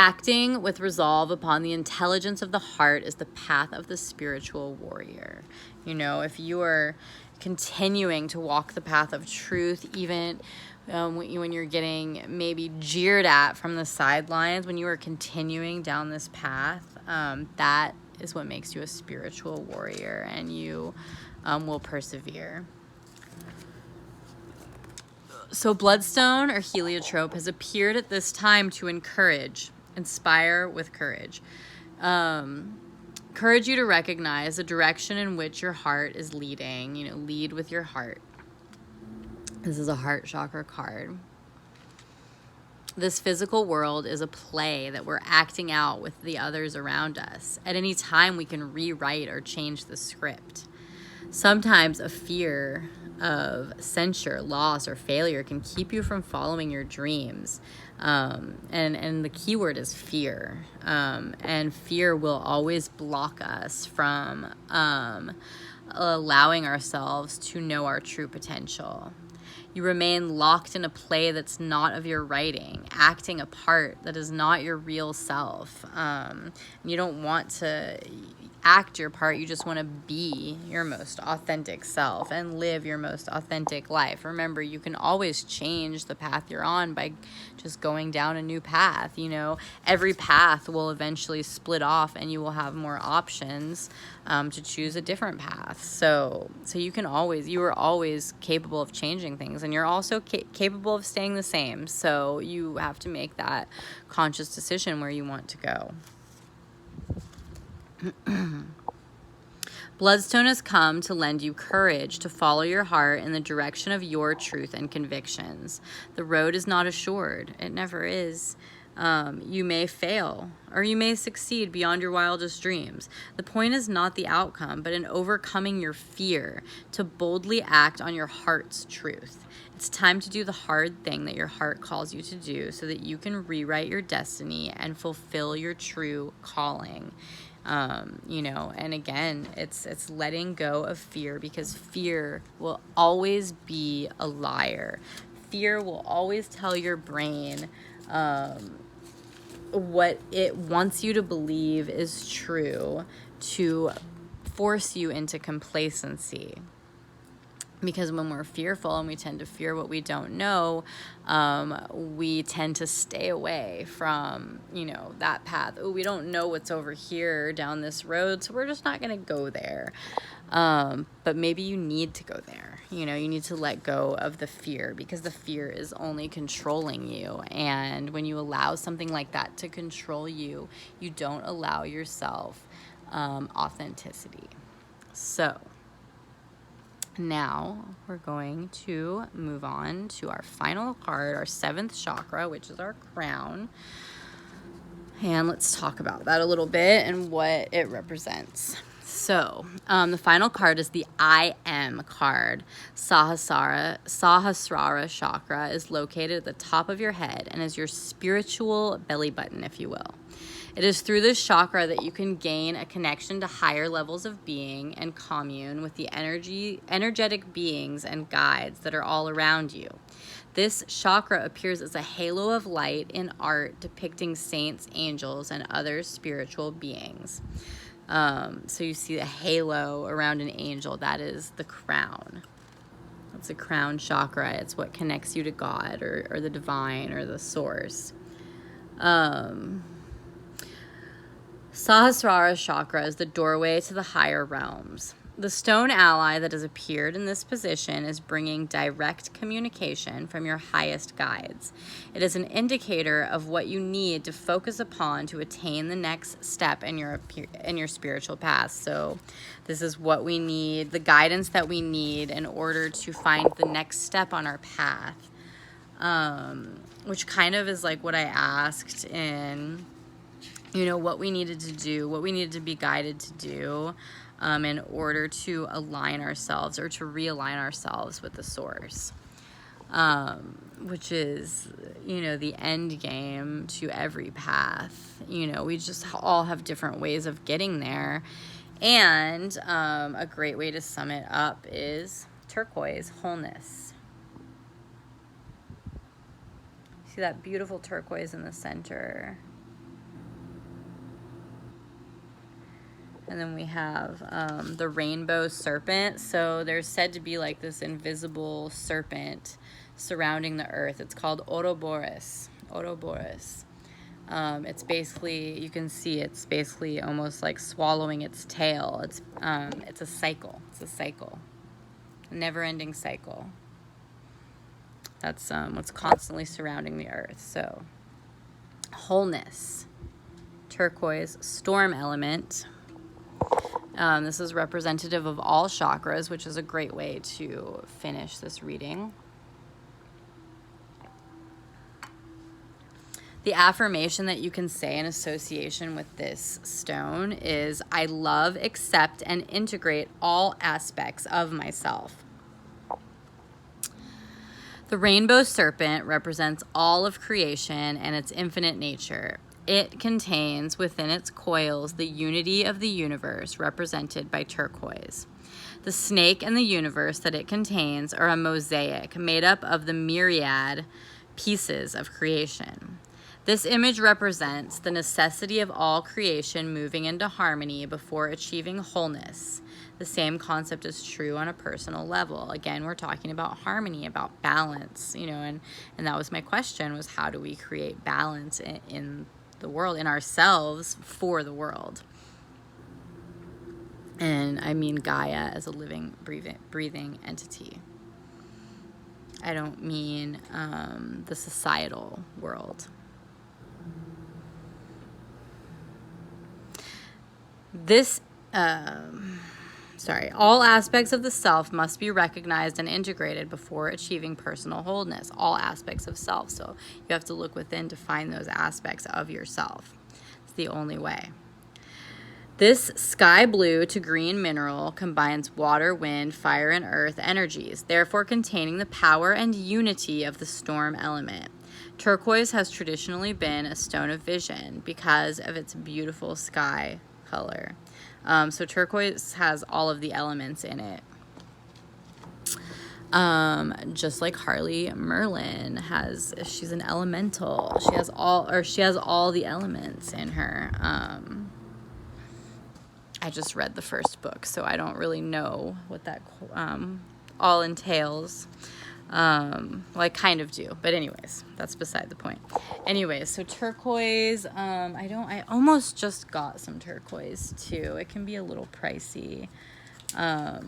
Acting with resolve upon the intelligence of the heart is the path of the spiritual warrior. If you are continuing to walk the path of truth, even when you're getting maybe jeered at from the sidelines, when you are continuing down this path, That is what makes you a spiritual warrior, and you will persevere. So bloodstone or heliotrope has appeared at this time to inspire with courage. Encourage you to recognize the direction in which your heart is leading. Lead with your heart. This is a heart chakra card. This physical world is a play that we're acting out with the others around us. At any time, we can rewrite or change the script. Sometimes a fear of censure, loss, or failure can keep you from following your dreams. And the key word is fear. And fear will always block us from allowing ourselves to know our true potential. You remain locked in a play that's not of your writing, acting a part that is not your real self. You don't want to act your part. You just want to be your most authentic self and live your most authentic life. Remember, you can always change the path you're on by just going down a new path. Every path will eventually split off, and you will have more options to choose a different path. So you are always capable of changing things, and you're also capable of staying the same. So you have to make that conscious decision where you want to go. Bloodstone has come to lend you courage to follow your heart in the direction of your truth and convictions. The road is not assured. It never is. You may fail, or you may succeed beyond your wildest dreams. The point is not the outcome, but in overcoming your fear to boldly act on your heart's truth. It's time to do the hard thing that your heart calls you to do so that you can rewrite your destiny and fulfill your true calling. And again, it's letting go of fear, because fear will always be a liar. Fear will always tell your brain what it wants you to believe is true to force you into complacency. Because when we're fearful and we tend to fear what we don't know, we tend to stay away from, that path. Oh, we don't know what's over here down this road, so we're just not going to go there. But maybe you need to go there. You need to let go of the fear, because the fear is only controlling you. And when you allow something like that to control you, you don't allow yourself authenticity. So now we're going to move on to our final card, our 7th chakra, which is our crown. And let's talk about that a little bit and what it represents. So the final card is the I Am card. Sahasrara chakra is located at the top of your head and is your spiritual belly button, if you will. It is through this chakra that you can gain a connection to higher levels of being and commune with the energetic beings and guides that are all around you. This chakra appears as a halo of light in art depicting saints, angels, and other spiritual beings. So you see a halo around an angel. That is the crown. That's a crown chakra. It's what connects you to God or the divine or the source. Sahasrara chakra is the doorway to the higher realms. The stone ally that has appeared in this position is bringing direct communication from your highest guides. It is an indicator of what you need to focus upon to attain the next step in your spiritual path. So this is what we need, the guidance that we need in order to find the next step on our path, which kind of is like what I asked in what we needed to do, what we needed to be guided to do in order to align ourselves or to realign ourselves with the source, which is, the end game to every path. We just all have different ways of getting there. And a great way to sum it up is turquoise, wholeness. See that beautiful turquoise in the center? And then we have the rainbow serpent. So there's said to be like this invisible serpent surrounding the earth. It's called Ouroboros. It's basically, you can see it's basically almost like swallowing its tail. It's a cycle. It's a cycle, a never-ending cycle. That's what's constantly surrounding the earth. So, wholeness, turquoise, storm element. This is representative of all chakras, which is a great way to finish this reading. The affirmation that you can say in association with this stone is, I love, accept, and integrate all aspects of myself. The rainbow serpent represents all of creation and its infinite nature. It contains within its coils the unity of the universe, represented by turquoise. The snake and the universe that it contains are a mosaic made up of the myriad pieces of creation. This image represents the necessity of all creation moving into harmony before achieving wholeness. The same concept is true on a personal level. Again, we're talking about harmony, about balance, and that was my question, was how do we create balance in the world, in ourselves, for the world? And I mean Gaia as a living, breathing entity. I don't mean the societal world. All aspects of the self must be recognized and integrated before achieving personal wholeness. All aspects of self. So you have to look within to find those aspects of yourself. It's the only way. This sky blue to green mineral combines water, wind, fire, and earth energies, therefore containing the power and unity of the storm element. Turquoise has traditionally been a stone of vision because of its beautiful sky color. So turquoise has all of the elements in it. Just like Harley Merlin she's an elemental. She has all the elements in her. I just read the first book, so I don't really know what that all entails. Well, I kind of do, but anyways, that's beside the point. Anyways, so turquoise, I almost just got some turquoise too. It can be a little pricey. I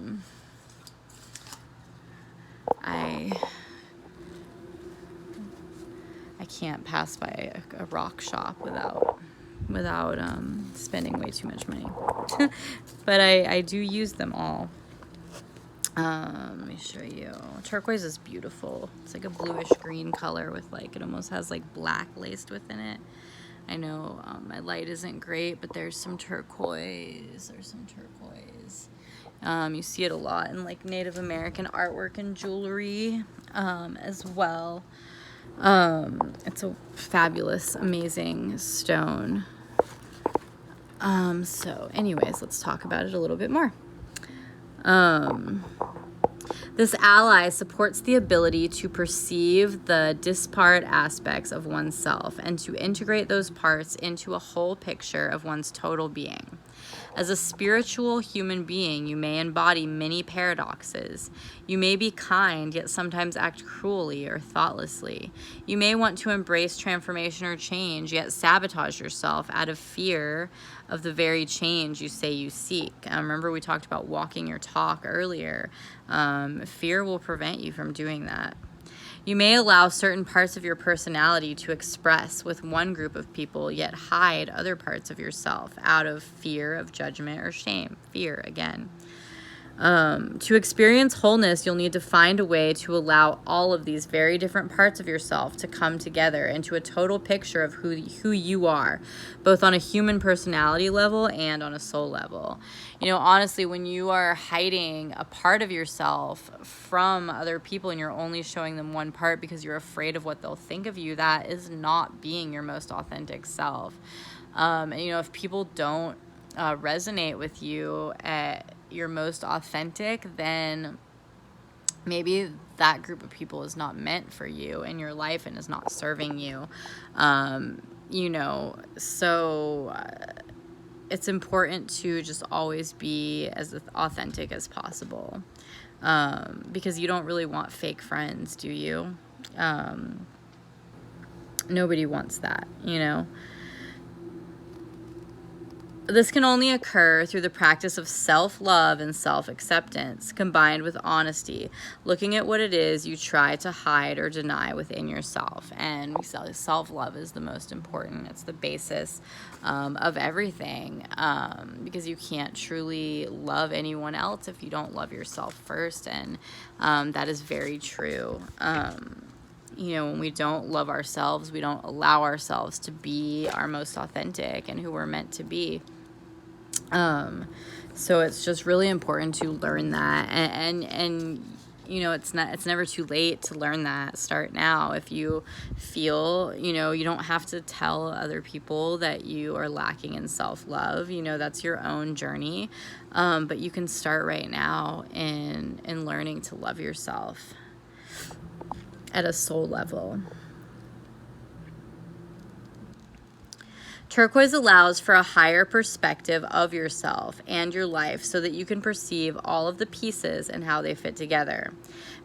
can't pass by a rock shop without spending way too much money. But I do use them all. Let me show you. Turquoise is beautiful. It's like a bluish green color with it almost has black laced within it. I know my light isn't great, but there's some turquoise. You see it a lot in Native American artwork and jewelry as well. It's a fabulous, amazing stone. So anyways, let's talk about it a little bit more. This ally supports the ability to perceive the disparate aspects of oneself and to integrate those parts into a whole picture of one's total being. As a spiritual human being, you may embody many paradoxes. You may be kind, yet sometimes act cruelly or thoughtlessly. You may want to embrace transformation or change, yet sabotage yourself out of fear of the very change you say you seek. Remember we talked about walking your talk earlier. Fear will prevent you from doing that. You may allow certain parts of your personality to express with one group of people, yet hide other parts of yourself out of fear of judgment or shame. Fear, again. To experience wholeness, you'll need to find a way to allow all of these very different parts of yourself to come together into a total picture of who you are, both on a human personality level and on a soul level. Honestly, when you are hiding a part of yourself from other people and you're only showing them one part because you're afraid of what they'll think of you, that is not being your most authentic self. If people don't resonate with you at your most authentic, then maybe that group of people is not meant for you in your life and is not serving you. So it's important to just always be as authentic as possible, because you don't really want fake friends, do you? Nobody wants that, you know. This can only occur through the practice of self-love and self-acceptance, combined with honesty, looking at what it is you try to hide or deny within yourself. And we say self-love is the most important. It's the basis of everything, because you can't truly love anyone else if you don't love yourself first. And that is very true. You know, when we don't love ourselves, we don't allow ourselves to be our most authentic and who we're meant to be. So it's just really important to learn that, and you know, it's never too late to learn that. Start now. If you feel, you know, you don't have to tell other people that you are lacking in self-love. You know, that's your own journey. But you can start right now in learning to love yourself at a soul level. Turquoise allows for a higher perspective of yourself and your life so that you can perceive all of the pieces and how they fit together.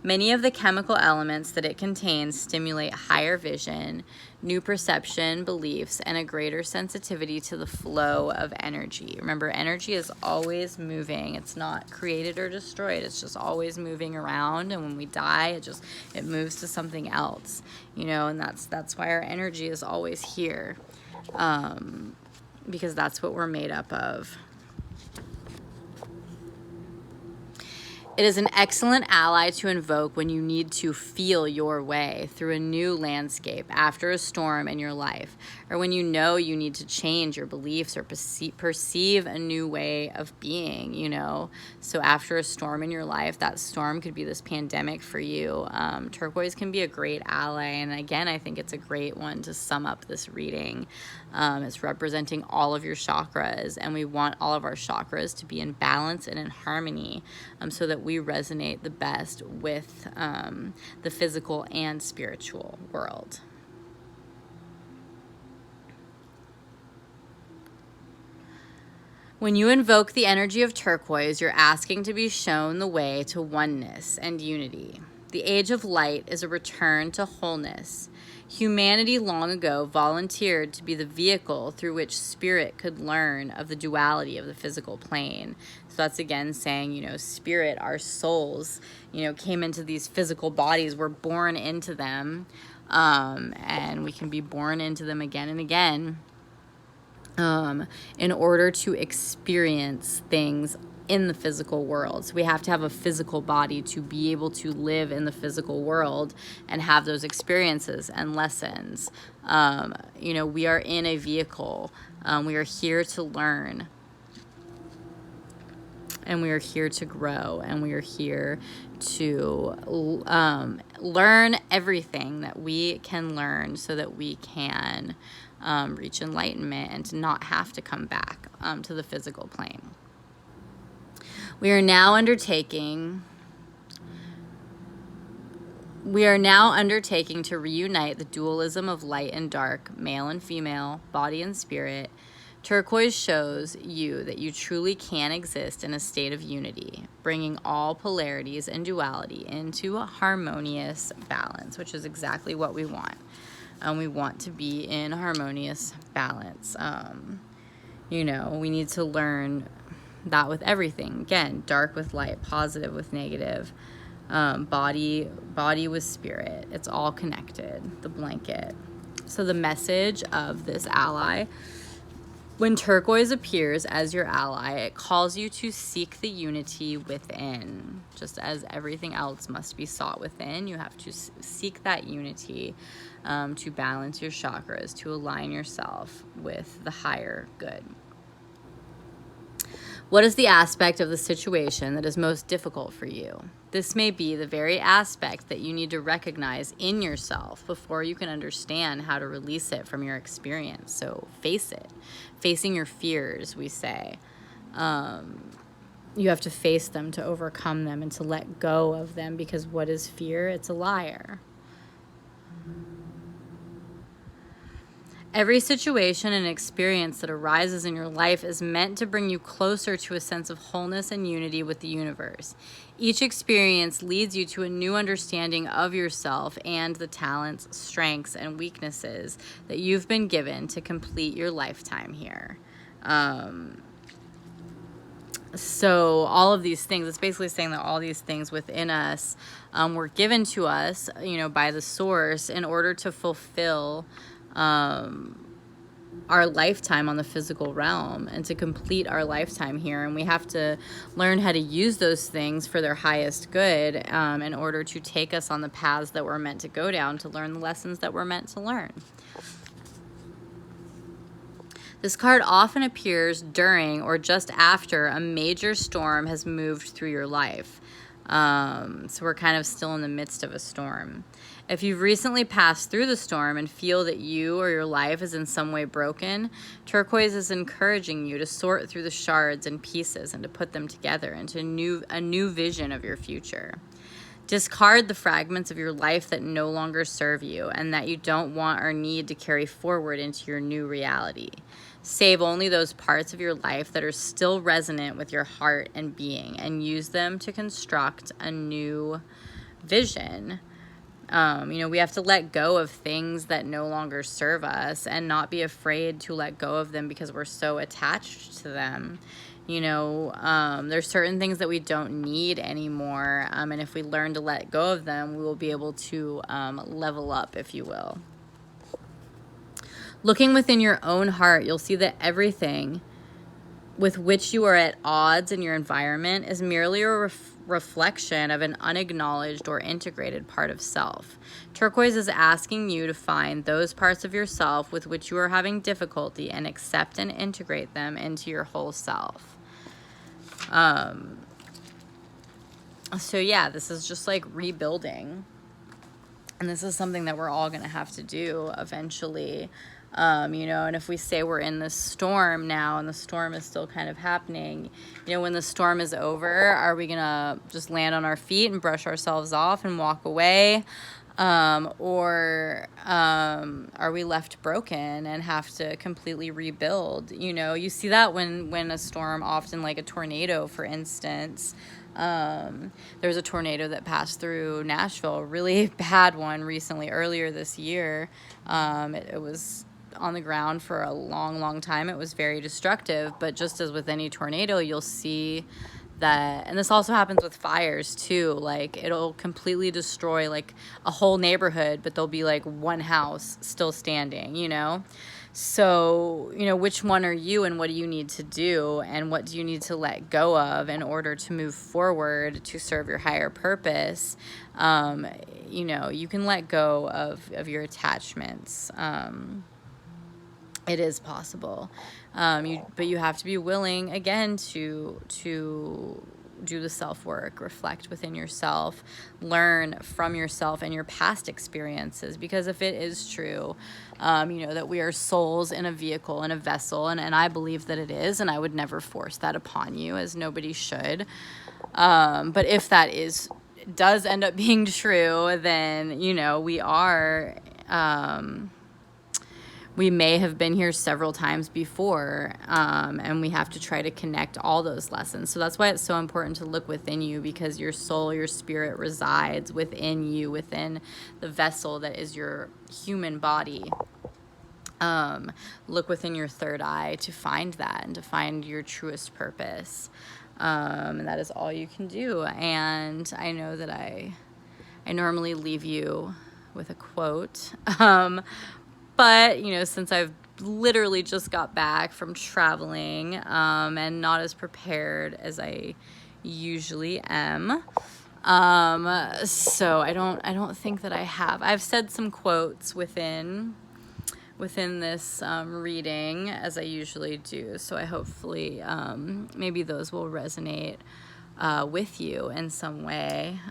Many of the chemical elements that it contains stimulate higher vision, new perception, beliefs, and a greater sensitivity to the flow of energy. Remember, energy is always moving. It's not created or destroyed. It's just always moving around, and when we die, it moves to something else. You know, and that's why our energy is always here. Because that's what we're made up of. It is an excellent ally to invoke when you need to feel your way through a new landscape after a storm in your life, or when you know you need to change your beliefs or perceive a new way of being, you know. So after a storm in your life, that storm could be this pandemic for you. Turquoise can be a great ally, and again, I think it's a great one to sum up this reading. It's representing all of your chakras, and we want all of our chakras to be in balance and in harmony, so that we resonate the best with the physical and spiritual world. When you invoke the energy of turquoise, you're asking to be shown the way to oneness and unity. The age of light is a return to wholeness. Humanity long ago volunteered to be the vehicle through which spirit could learn of the duality of the physical plane. So that's again saying, you know, spirit, our souls, you know, came into these physical bodies. We're born into them, and we can be born into them again and again, in order to experience things in the physical world. So we have to have a physical body to be able to live in the physical world and have those experiences and lessons. You know, we are in a vehicle. We are here to learn. And we are here to grow. And we are here to learn everything that we can learn so that we can reach enlightenment and to not have to come back to the physical plane. We are now undertaking to reunite the dualism of light and dark, male and female, body and spirit. Turquoise shows you that you truly can exist in a state of unity, bringing all polarities and duality into a harmonious balance, which is exactly what we want. We want to be in harmonious balance. You know, we need to learn that with everything. Again, dark with light, positive with negative, body with spirit. It's all connected, the blanket. So the message of this ally: when turquoise appears as your ally, it calls you to seek the unity within. Just as everything else must be sought within, you have to seek that unity, to balance your chakras, to align yourself with the higher good. What is the aspect of the situation that is most difficult for you? This may be the very aspect that you need to recognize in yourself before you can understand how to release it from your experience. So face it. Facing your fears, we say. You have to face them to overcome them and to let go of them, because what is fear? It's a liar. Every situation and experience that arises in your life is meant to bring you closer to a sense of wholeness and unity with the universe. Each experience leads you to a new understanding of yourself and the talents, strengths, and weaknesses that you've been given to complete your lifetime here. So all of these things, it's basically saying that all these things within us were given to us, by the source in order to fulfill our lifetime on the physical realm and to complete our lifetime here. And we have to learn how to use those things for their highest good in order to take us on the paths that we're meant to go down, to learn the lessons that we're meant to learn. This card often appears during or just after a major storm has moved through your life. So we're kind of still in the midst of a storm. If you've recently passed through the storm and feel that you or your life is in some way broken, turquoise is encouraging you to sort through the shards and pieces and to put them together into a new vision of your future. Discard the fragments of your life that no longer serve you and that you don't want or need to carry forward into your new reality. Save only those parts of your life that are still resonant with your heart and being and use them to construct a new vision. We have to let go of things that no longer serve us and not be afraid to let go of them because we're so attached to them. There's certain things that we don't need anymore. And if we learn to let go of them, we will be able to level up, if you will. Looking within your own heart, you'll see that everything with which you are at odds in your environment is merely a reflection of an unacknowledged or integrated part of self. Turquoise is asking you to find those parts of yourself with which you are having difficulty and accept and integrate them into your whole self. This is just like rebuilding. And this is something that we're all going to have to do eventually. And if we say we're in this storm now and the storm is still kind of happening, when the storm is over, are we going to just land on our feet and brush ourselves off and walk away? Or are we left broken and have to completely rebuild? You see that when a storm, often like a tornado, for instance. There was a tornado that passed through Nashville, a really bad one recently, earlier this year. It was on the ground for a long, long time. It was very destructive, but just as with any tornado, you'll see that, and this also happens with fires too, like it'll completely destroy like a whole neighborhood, but there'll be like one house still standing, So, which one are you and what do you need to do and what do you need to let go of in order to move forward to serve your higher purpose? You can let go of your attachments. It is possible. But you have to be willing, again, to do the self-work, reflect within yourself, learn from yourself and your past experiences. Because if it is true, that we are souls in a vehicle, in a vessel, and I believe that it is, and I would never force that upon you, as nobody should. But if that does end up being true, then, we are... we may have been here several times before, and we have to try to connect all those lessons. So that's why it's so important to look within you, because your soul, your spirit resides within you, within the vessel that is your human body. Look within your third eye to find that and to find your truest purpose. And that is all you can do. And I know that I normally leave you with a quote. But, since I've literally just got back from traveling and not as prepared as I usually am, so I don't think that I have. I've said some quotes within this reading, as I usually do, so I hopefully maybe those will resonate with you in some way.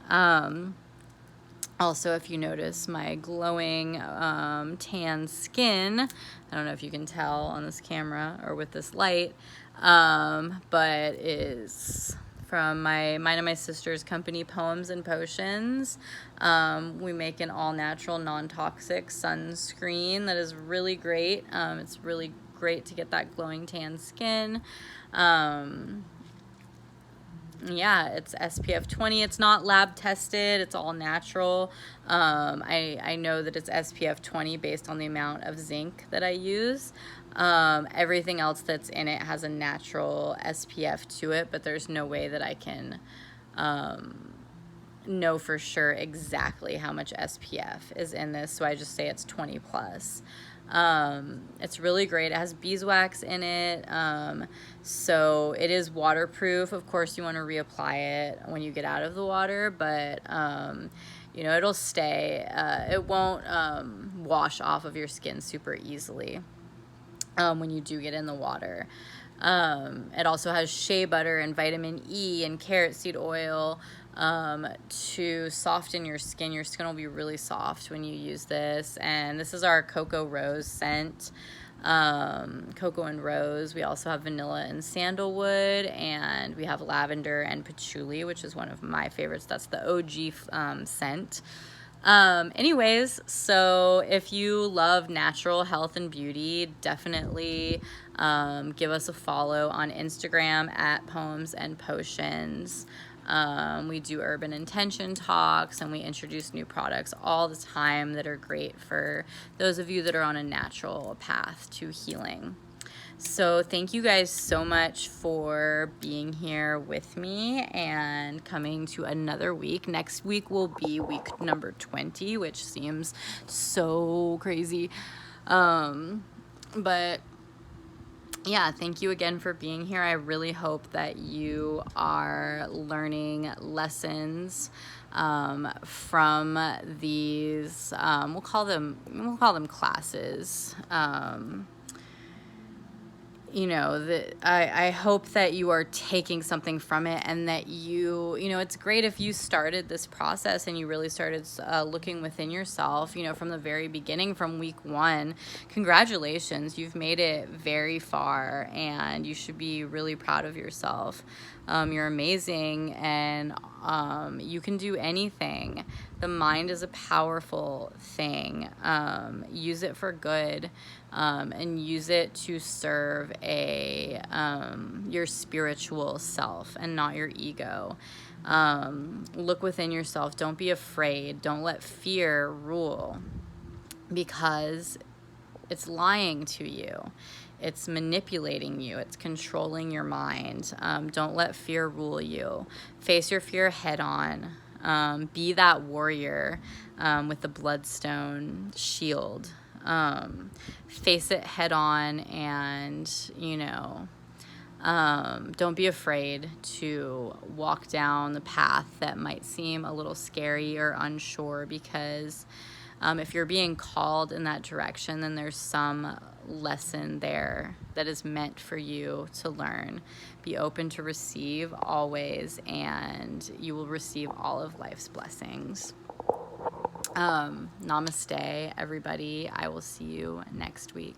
Also, if you notice my glowing tan skin, I don't know if you can tell on this camera or with this light, but is from mine and my sister's company, Poems and Potions. We make an all-natural, non-toxic sunscreen that is really great. It's really great to get that glowing tan skin. Yeah, it's SPF 20. It's not lab tested. It's all natural. I know that it's SPF 20 based on the amount of zinc that I use. Everything else that's in it has a natural SPF to it, but there's no way that I can know for sure exactly how much SPF is in this, so I just say it's 20 plus. It's really great. It has beeswax in it, so it is waterproof. Of course, you want to reapply it when you get out of the water, but you know, it'll stay. It won't wash off of your skin super easily when you do get in the water. It also has shea butter and vitamin E and carrot seed oil to soften your skin. Your skin will be really soft when you use this. And this is our cocoa rose scent, cocoa and rose. We also have vanilla and sandalwood, and we have lavender and patchouli, which is one of my favorites. That's the OG scent. Anyways, so if you love natural health and beauty, definitely give us a follow on Instagram at Poems and Potions. We do urban intention talks, and we introduce new products all the time that are great for those of you that are on a natural path to healing. So thank you guys so much for being here with me and coming to another week. Next week will be week number 20, which seems so crazy. But yeah, thank you again for being here. I really hope that you are learning lessons from these, we'll call them classes. You know, I hope that you are taking something from it, and that you know, it's great if you started this process and you really started looking within yourself, you know, from the very beginning, from week 1. Congratulations, you've made it very far, and you should be really proud of yourself. You're amazing, and you can do anything. The mind is a powerful thing. Use it for good, and use it to serve your spiritual self and not your ego. Look within yourself. Don't be afraid. Don't let fear rule, because it's lying to you. It's manipulating you. It's controlling your mind. Don't let fear rule you. Face your fear head on. Be that warrior with the bloodstone shield. Face it head on, and, you know, don't be afraid to walk down the path that might seem a little scary or unsure, because if you're being called in that direction, then there's some lesson there that is meant for you to learn. Be open to receive always, and you will receive all of life's blessings. Namaste, everybody. I will see you next week.